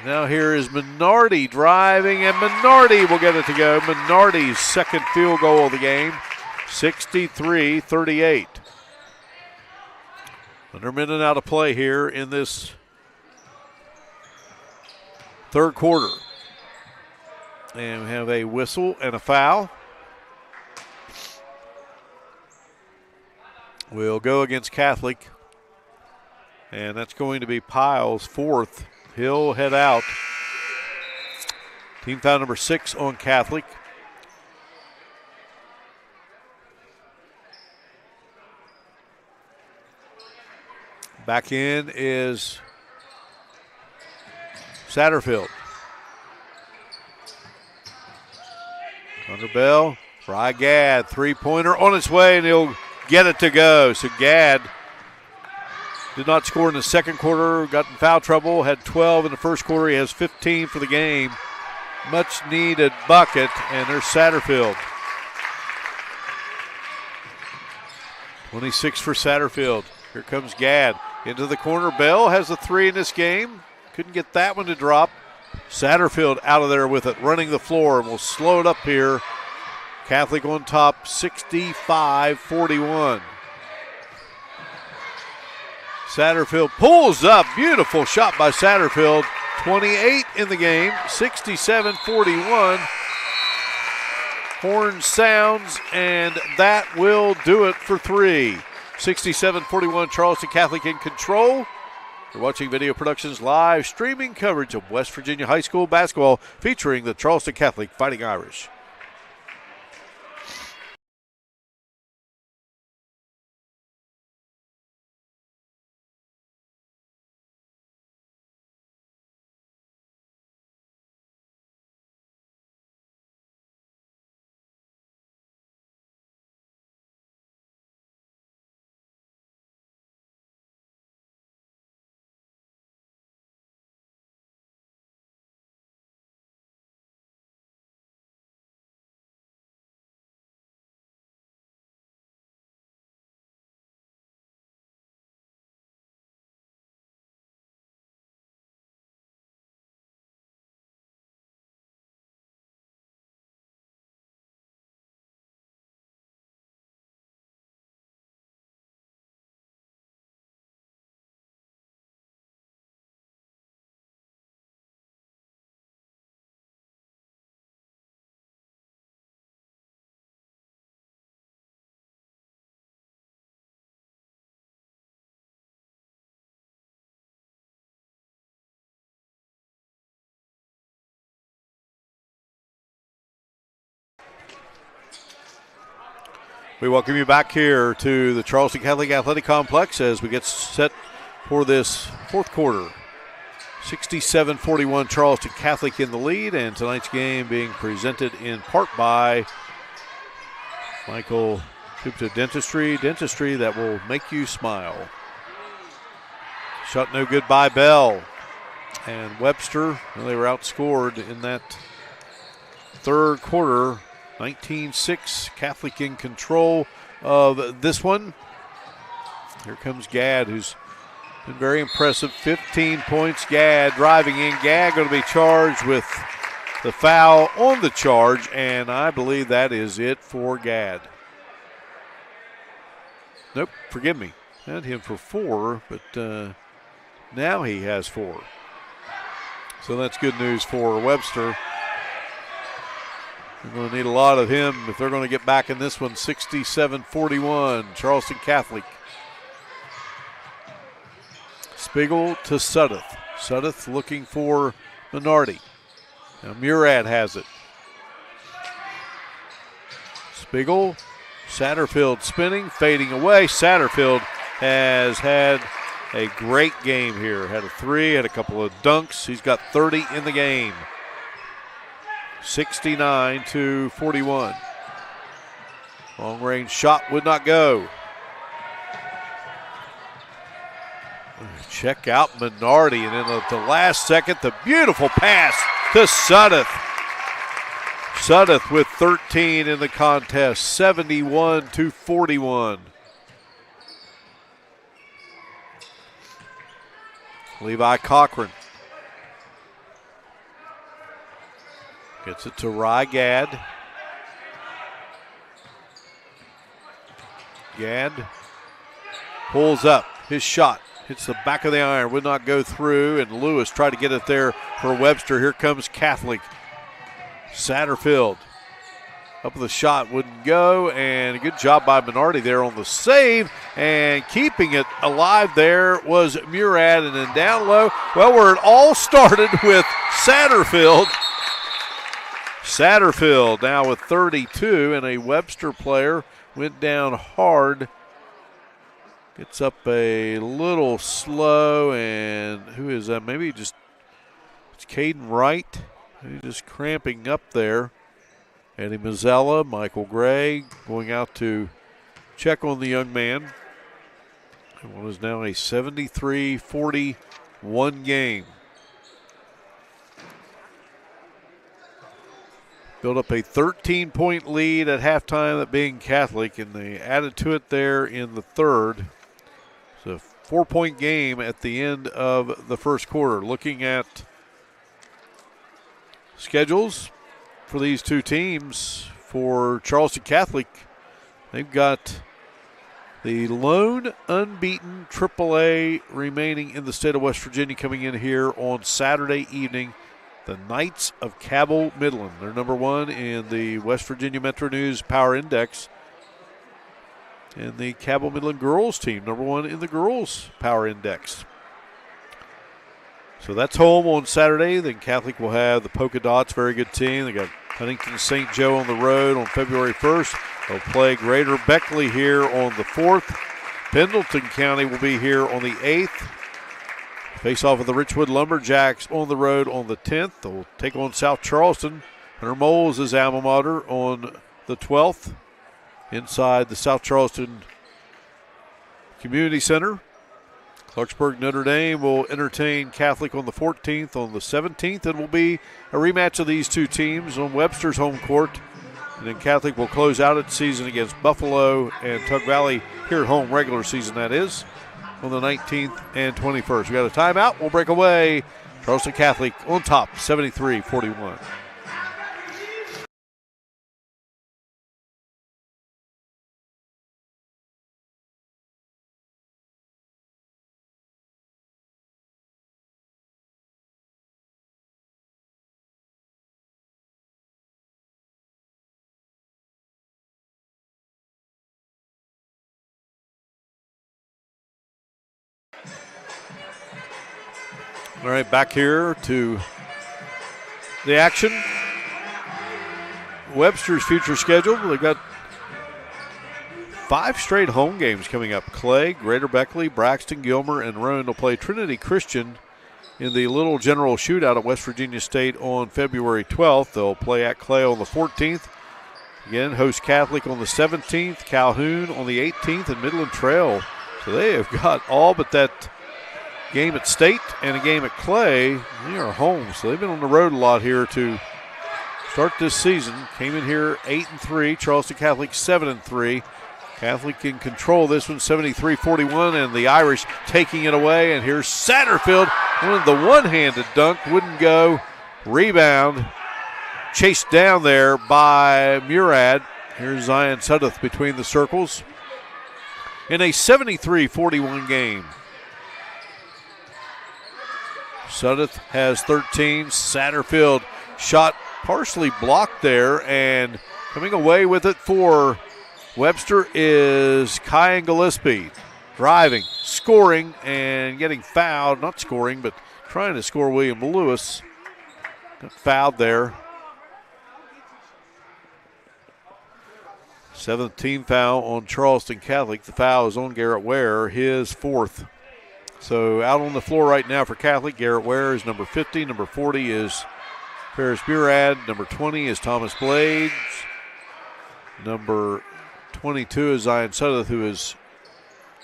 now here is Minardi driving, and Minardi will get it to go. Minardi's second field goal of the game, 63-38. Under a minute out of play here in this third quarter. And we have a whistle and a foul. We'll go against Catholic, and that's going to be Pyle's fourth. He'll head out. Team foul number 6 on Catholic. Back in is Satterfield. Under bell, Rygad, three-pointer on its way, and he'll get it to go. So Gadd did not score in the second quarter, got in foul trouble, had 12 in the first quarter. He has 15 for the game. Much needed bucket, and there's Satterfield. 26 for Satterfield. Here comes Gadd into the corner. Bell has a three in this game. Couldn't get that one to drop. Satterfield out of there with it, running the floor, and we'll slow it up here. Catholic on top, 65-41. Satterfield pulls up. Beautiful shot by Satterfield. 28 in the game, 67-41. Horn sounds, and that will do it for three. 67-41, Charleston Catholic in control. You're watching Video Productions live streaming coverage of West Virginia high school basketball featuring the Charleston Catholic Fighting Irish. We welcome you back here to the Charleston Catholic Athletic Complex as we get set for this fourth quarter. 67-41 Charleston Catholic in the lead, and tonight's game being presented in part by Michael Gupta Dentistry that will make you smile. Shot no good by Bell. And Webster, well, they were outscored in that third quarter. 19-6, Catholic in control of this one. Here comes Gadd, who's been very impressive. 15 points, Gadd driving in. Gadd going to be charged with the foul on the charge, and I believe that is it for Gadd. Nope, forgive me. I had him for 4, but now he has 4. So that's good news for Webster. They're going to need a lot of him if they're going to get back in this one. 67-41, Charleston Catholic. Spiegel to Sudduth. Sudduth looking for Minardi. Now Murad has it. Spiegel Satterfield spinning, fading away. Satterfield has had a great game here. Had a 3, had a couple of dunks. He's got 30 in the game. 69-41. Long range shot would not go. Check out Minardi, and then at the last second, the beautiful pass to Sudduth. Sudduth with 13 in the contest, 71-41. Levi Cochran gets it to Rygad. Gad pulls up his shot. Hits the back of the iron, would not go through, and Lewis tried to get it there for Webster. Here comes Catholic. Satterfield up with the shot, wouldn't go, and a good job by Minardi there on the save, and keeping it alive there was Murad, and then down low, well, where it all started with Satterfield. Satterfield now with 32, and a Webster player went down hard. Gets up a little slow, and who is that? Maybe just it's Caden Wright. He's just cramping up there. Eddie Mazzella, Michael Gray going out to check on the young man. And what is now a 73-41 game. Built up a 13-point lead at halftime, that being Catholic, and they added to it there in the third. It's a 4-point game at the end of the first quarter. Looking at schedules for these two teams, for Charleston Catholic, they've got the lone unbeaten AAA remaining in the state of West Virginia coming in here on Saturday evening. The Knights of Cabell Midland. They're number 1 in the West Virginia Metro News Power Index. And the Cabell Midland girls team, number 1 in the girls Power Index. So that's home on Saturday. Then Catholic will have the Polka Dots, very good team. They got Huntington St. Joe on the road on February 1st. They'll play Greater Beckley here on the 4th. Pendleton County will be here on the 8th. Face off with the Richwood Lumberjacks on the road on the 10th. They'll take on South Charleston. Hunter Moles' alma mater on the 12th inside the South Charleston Community Center. Clarksburg Notre Dame will entertain Catholic on the 14th. On the 17th, it will be a rematch of these two teams on Webster's home court. And then Catholic will close out its season against Buffalo and Tug Valley here at home, regular season that is, on the 19th and 21st. We got a timeout. We'll break away. Charleston Catholic on top, 73-41. All right, back here to the action. Webster's future schedule. They've got 5 straight home games coming up. Clay, Greater Beckley, Braxton, Gilmer, and Roan will play Trinity Christian in the Little General Shootout at West Virginia State on February 12th. They'll play at Clay on the 14th. Again, host Catholic on the 17th, Calhoun on the 18th, and Midland Trail. So they have got all but that game at State and a game at Clay. They are home, so they've been on the road a lot here to start this season. Came in here 8-3. Charleston Catholic 7-3. Catholic in control this one, 73-41, and the Irish taking it away. And here's Satterfield. The one-handed dunk wouldn't go. Rebound chased down there by Murad. Here's Zion Sudduth between the circles in a 73-41 game. Sudduth has 13. Satterfield shot partially blocked there, and coming away with it for Webster is Kyan Gillespie. Driving, scoring, and getting fouled. Not scoring, but trying to score William Lewis. Got fouled there. 7th team foul on Charleston Catholic. The foul is on Garrett Ware, his 4th. So out on the floor right now for Catholic, Garrett Ware is number 50. Number 40 is Ferris Murad. Number 20 is Thomas Blades. Number 22 is Zion Sudduth, who is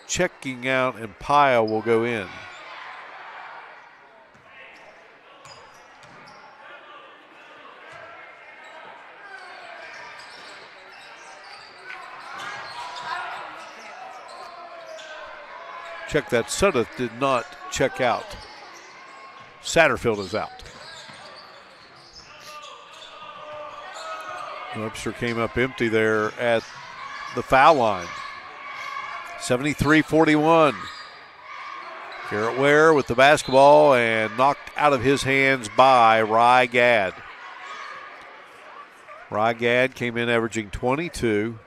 checking out, and Pyle will go in. Check that. Sudduth did not check out. Satterfield is out. Webster came up empty there at the foul line. 73-41. Garrett Ware with the basketball and knocked out of his hands by Rye Gadd. Rye Gadd came in averaging 22.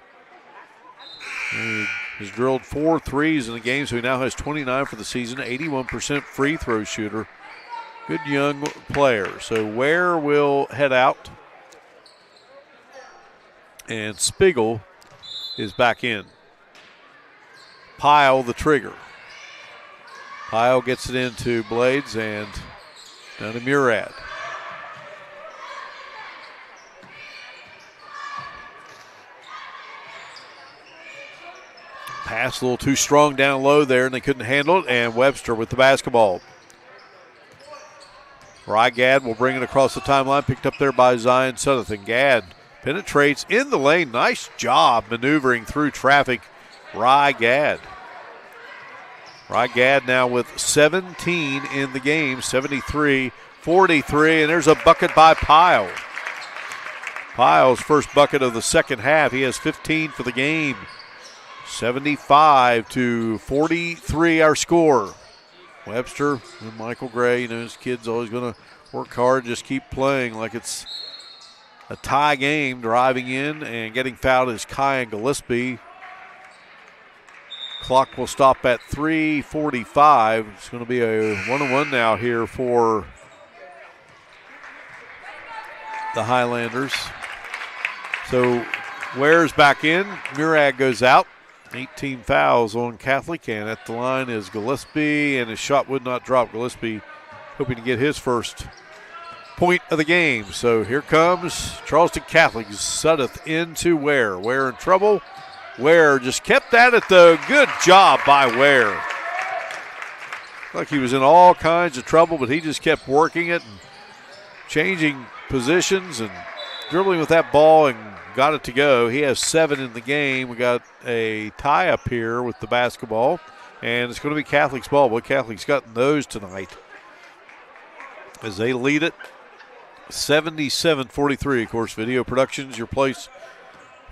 He has drilled 4 threes in the game, so he now has 29 for the season, 81% free throw shooter. Good young player. So Ware will head out, and Spiegel is back in. Pyle the trigger. Pyle gets it into Blades and down to Murad. Pass a little too strong down low there, and they couldn't handle it, and Webster with the basketball. Rye Gadd will bring it across the timeline, picked up there by Zion Sudduth, and Gadd penetrates in the lane. Nice job maneuvering through traffic, Rye Gadd. Rye Gadd now with 17 in the game, 73-43, and there's a bucket by Pyle. Pyle's first bucket of the second half. He has 15 for the game. 75-43 our score. Webster and Michael Gray, his kid's always going to work hard, just keep playing like it's a tie game. Driving in and getting fouled is Kyan Gillespie. Clock will stop at 3:45. It's going to be a 1-1 now here for the Highlanders. So Ware's back in. Murad goes out. 18 fouls on Catholic, and at the line is Gillespie, and his shot would not drop. Gillespie hoping to get his first point of the game. So here comes Charleston Catholic. Sudduth into Ware. Ware in trouble. Ware just kept at it, though. Good job by Ware. Like he was in all kinds of trouble, but he just kept working it and changing positions and dribbling with that ball and got it to go. He has 7 in the game. We got a tie up here with the basketball, and it's going to be Catholic's ball. Boy, Catholic's gotten those tonight as they lead it 77-43. Of course, Video Productions, your place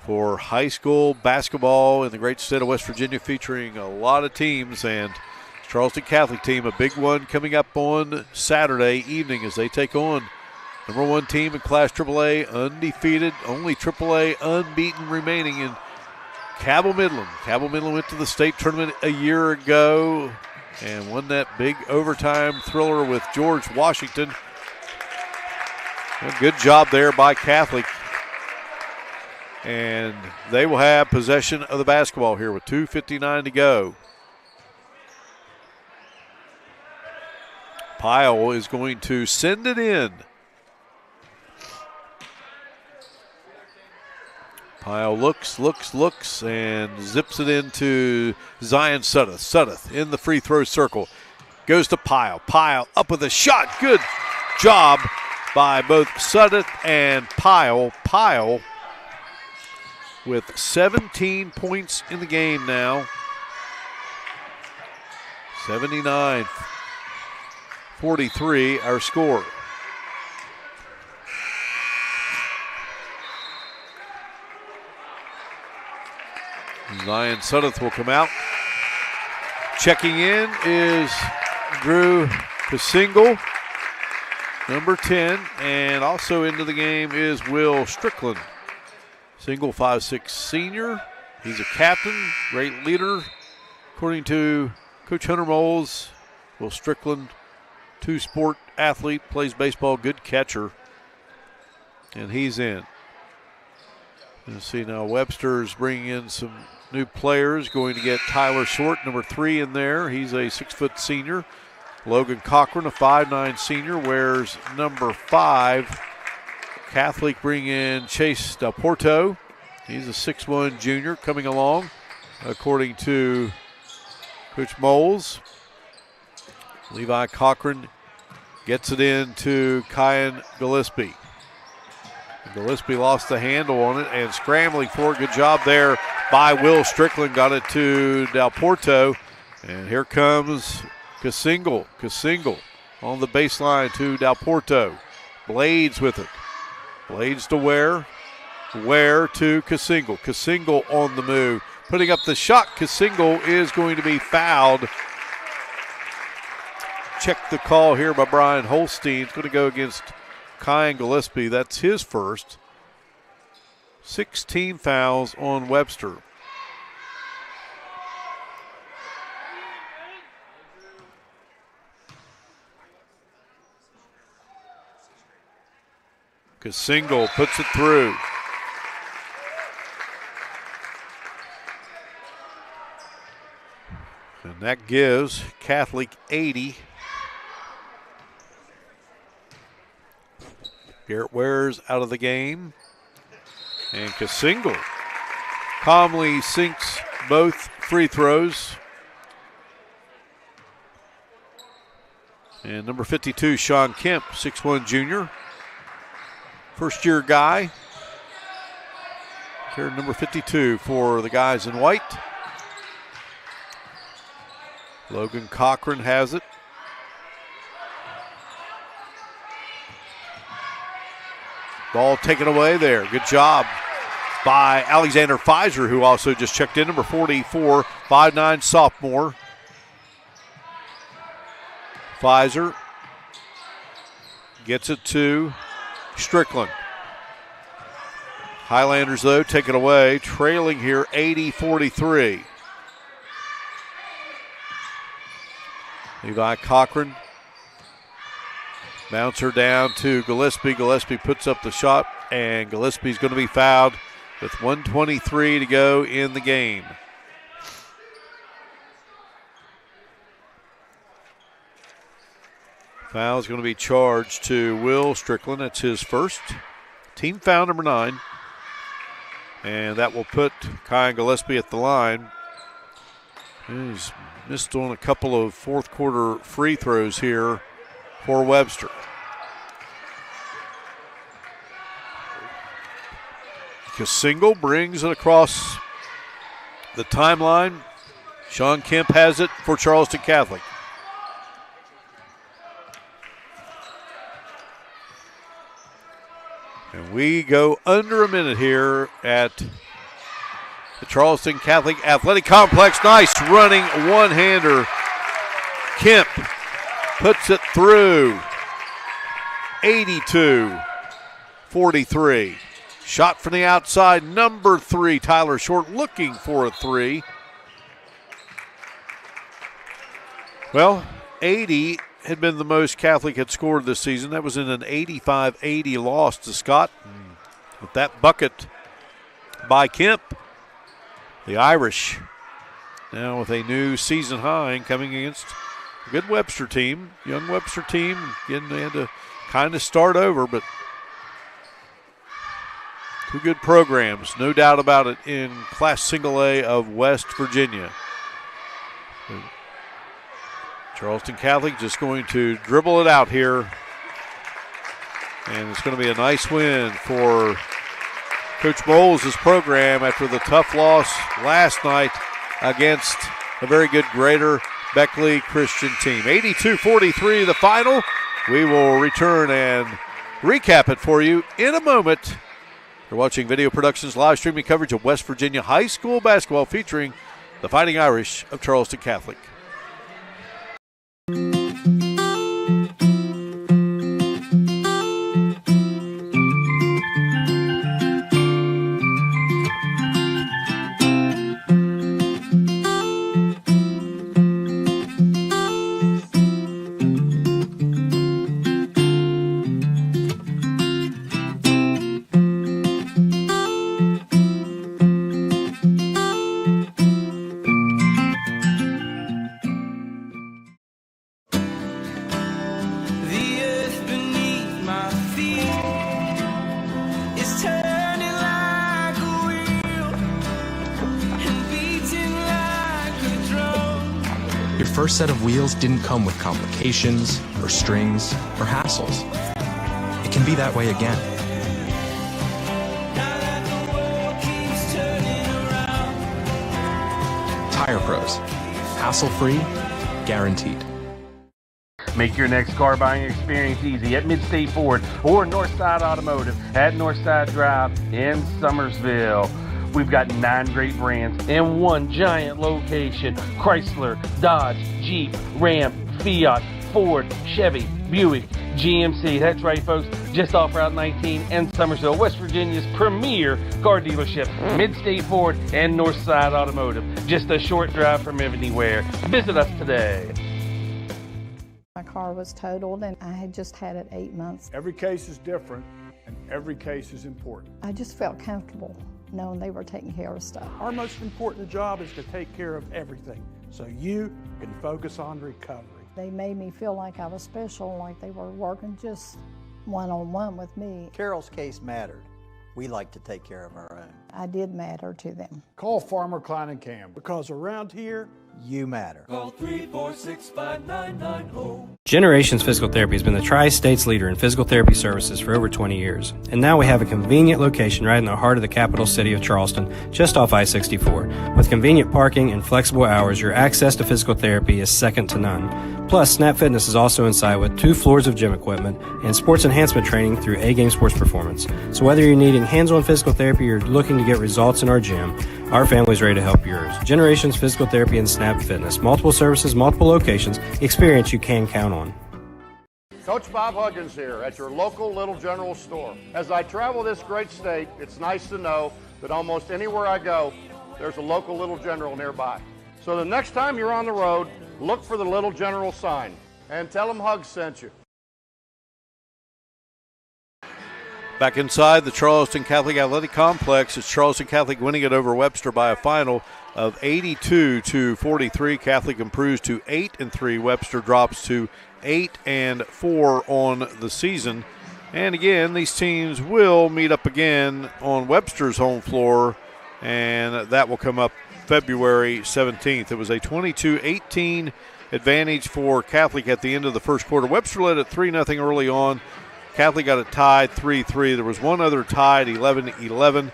for high school basketball in the great state of West Virginia, featuring a lot of teams, and Charleston Catholic team, a big one coming up on Saturday evening as they take on number 1 team in Class AAA, undefeated, only AAA unbeaten remaining in Cabell Midland. Cabell Midland went to the state tournament a year ago and won that big overtime thriller with George Washington. A good job there by Catholic. And they will have possession of the basketball here with 2:59 to go. Pyle is going to send it in. Pyle looks, and zips it into Zion Sudduth. Sudduth in the free throw circle. Goes to Pyle. Pyle up with a shot. Good job by both Sudduth and Pyle. Pyle with 17 points in the game now. 79-43 our score. Zion Sudduth will come out. Checking in is Drew Kasingle, number 10, and also into the game is Will Strickland. Single 5'6" senior. He's a captain, great leader. According to Coach Hunter Moles, Will Strickland, 2-sport athlete, plays baseball, good catcher, and he's in. You see now Webster's bringing in some new players, going to get Tyler Short, number 3 in there. He's a 6-foot senior. Logan Cochran, a 5'9" senior, wears number 5. Catholic bring in Chase Del Porto. He's a 6'1" junior coming along, according to Coach Moles. Levi Cochran gets it in to Kyan Gillespie. Gillespie lost the handle on it and scrambling for it. Good job there by Will Strickland. Got it to Del Porto. And here comes Casingle. Casingle on the baseline to Del Porto. Blades with it. Blades to Ware. Ware to Casingle. Casingle on the move. Putting up the shot. Casingle is going to be fouled. Check the call here by Brian Holstein. It's going to go against Kyan Gillespie. That's his first. 16 fouls on Webster. Casingle puts it through. And that gives Catholic 80. Garrett Ware's out of the game. And Casingle calmly sinks both free throws. And number 52, Sean Kemp, 6'1" junior. First-year guy. Here, number 52 for the guys in white. Logan Cochran has it. Ball taken away there. Good job by Alexander Pfizer, who also just checked in, number 44, 5'9" sophomore. Pfizer gets it to Strickland. Highlanders, though, take it away, trailing here 80-43. Levi Cochran. Bouncer down to Gillespie. Gillespie puts up the shot, and Gillespie's going to be fouled with 1:23 to go in the game. Foul is going to be charged to Will Strickland. That's his first. Team foul number 9. And that will put Kyan Gillespie at the line. He's missed on a couple of fourth quarter free throws here for Webster. Casingle brings it across the timeline. Sean Kemp has it for Charleston Catholic. And we go under a minute here at the Charleston Catholic Athletic Complex. Nice running one-hander. Kemp puts it through. 82-43. Shot from the outside, number 3, Tyler Short, looking for a 3. Well, 80 had been the most Catholic had scored this season. That was in an 85-80 loss to Scott. With that bucket by Kemp, the Irish now with a new season high coming against a good Webster team, young Webster team. Again, they had to kind of start over, but two good programs, no doubt about it, in Class Single A of West Virginia. Charleston Catholic just going to dribble it out here. And it's going to be a nice win for Coach Moles' program after the tough loss last night against a very good Greater Beckley Christian team. 82-43 the final. We will return and recap it for you in a moment. You're watching Video Productions live streaming coverage of West Virginia high school basketball featuring the Fighting Irish of Charleston Catholic. first set of wheels didn't come with complications, or strings, or hassles. It can be that way again. Tire Pros. Hassle-free, guaranteed. Make your next car buying experience easy at Mid-State Ford or Northside Automotive at Northside Drive in Summersville. We've got 9 great brands in one giant location: Chrysler, Dodge, Jeep, Ram, Fiat, Ford, Chevy, Buick, GMC. That's right, folks, just off Route 19 and Summersville, West Virginia's premier car dealership, Mid-State Ford and Northside Automotive. Just a short drive from anywhere. Visit us today. My car was totaled and I had just had it 8 months. Every case is different and every case is important. I just felt comfortable knowing they were taking care of stuff. Our most important job is to take care of everything so you can focus on recovery. They made me feel like I was special, like they were working just one-on-one with me. Carol's case mattered. We like to take care of our own. I did matter to them. Call Farmer Klein and Cam. Because around here, You matter. Call 346-5990. Generations Physical Therapy has been the Tri-State's leader in physical therapy services for over 20 years. And now we have a convenient location right in the heart of the capital city of Charleston, just off I-64. With convenient parking and flexible hours, your access to physical therapy is second to none. Plus, Snap Fitness is also inside with 2 floors of gym equipment and sports enhancement training through A-Game Sports Performance. So whether you're needing hands-on physical therapy or looking to get results in our gym, our family's ready to help yours. Generations Physical Therapy and Snap Fitness. Multiple services, multiple locations, experience you can count on. Coach Bob Huggins here at your local Little General store. As I travel this great state, it's nice to know that almost anywhere I go, there's a local Little General nearby. So the next time you're on the road, look for the Little General sign and tell them Hugs sent you. Back inside the Charleston Catholic Athletic Complex, it's Charleston Catholic winning it over Webster by a final of 82-43. Catholic improves to 8-3. Webster drops to 8-4 on the season. And again, these teams will meet up again on Webster's home floor, and that will come up February 17th. It was a 22-18 advantage for Catholic at the end of the first quarter. Webster led at 3-0 early on. Catholic got it tied 3-3. There was one other tied 11-11.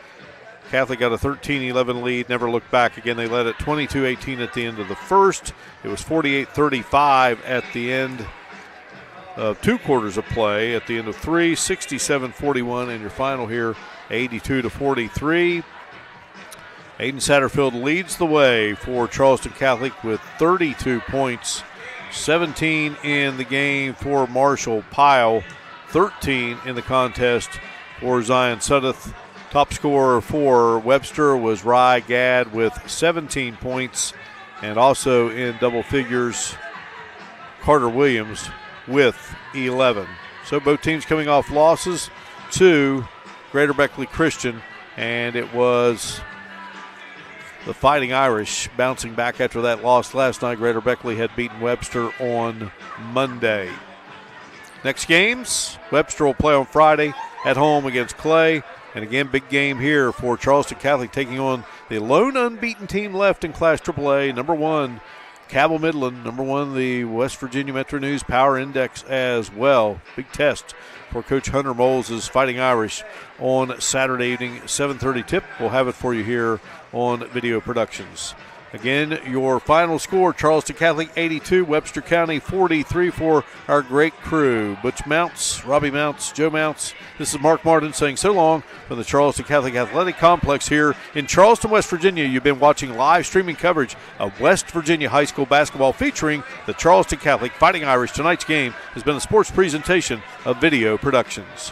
Catholic got a 13-11 lead, never looked back again. They led at 22-18 at the end of the first. It was 48-35 at the end of 2 quarters of play. At the end of 3, 67-41, and your final here, 82-43. Aiden Satterfield leads the way for Charleston Catholic with 32 points, 17 in the game for Marshall Pyle, 13 in the contest for Zion Suddeth. Top scorer for Webster was Rye Gadd with 17 points, and also in double figures, Carter Williams with 11. So both teams coming off losses to Greater Beckley Christian, and it was the Fighting Irish bouncing back after that loss last night. Greater Beckley had beaten Webster on Monday. Next games, Webster will play on Friday at home against Clay. And again, big game here for Charleston Catholic, taking on the lone unbeaten team left in Class AAA, number 1, Cabell Midland, number 1, the West Virginia Metro News Power Index as well. Big test for Coach Hunter Moles' Fighting Irish on Saturday evening, 7:30 tip. We'll have it for you here on Video Productions. Again, your final score, Charleston Catholic 82, Webster County 43 for our great crew. Butch Mounts, Robbie Mounts, Joe Mounts. This is Mark Martin saying so long from the Charleston Catholic Athletic Complex here in Charleston, West Virginia. You've been watching live streaming coverage of West Virginia high school basketball featuring the Charleston Catholic Fighting Irish. Tonight's game has been a sports presentation of Video Productions.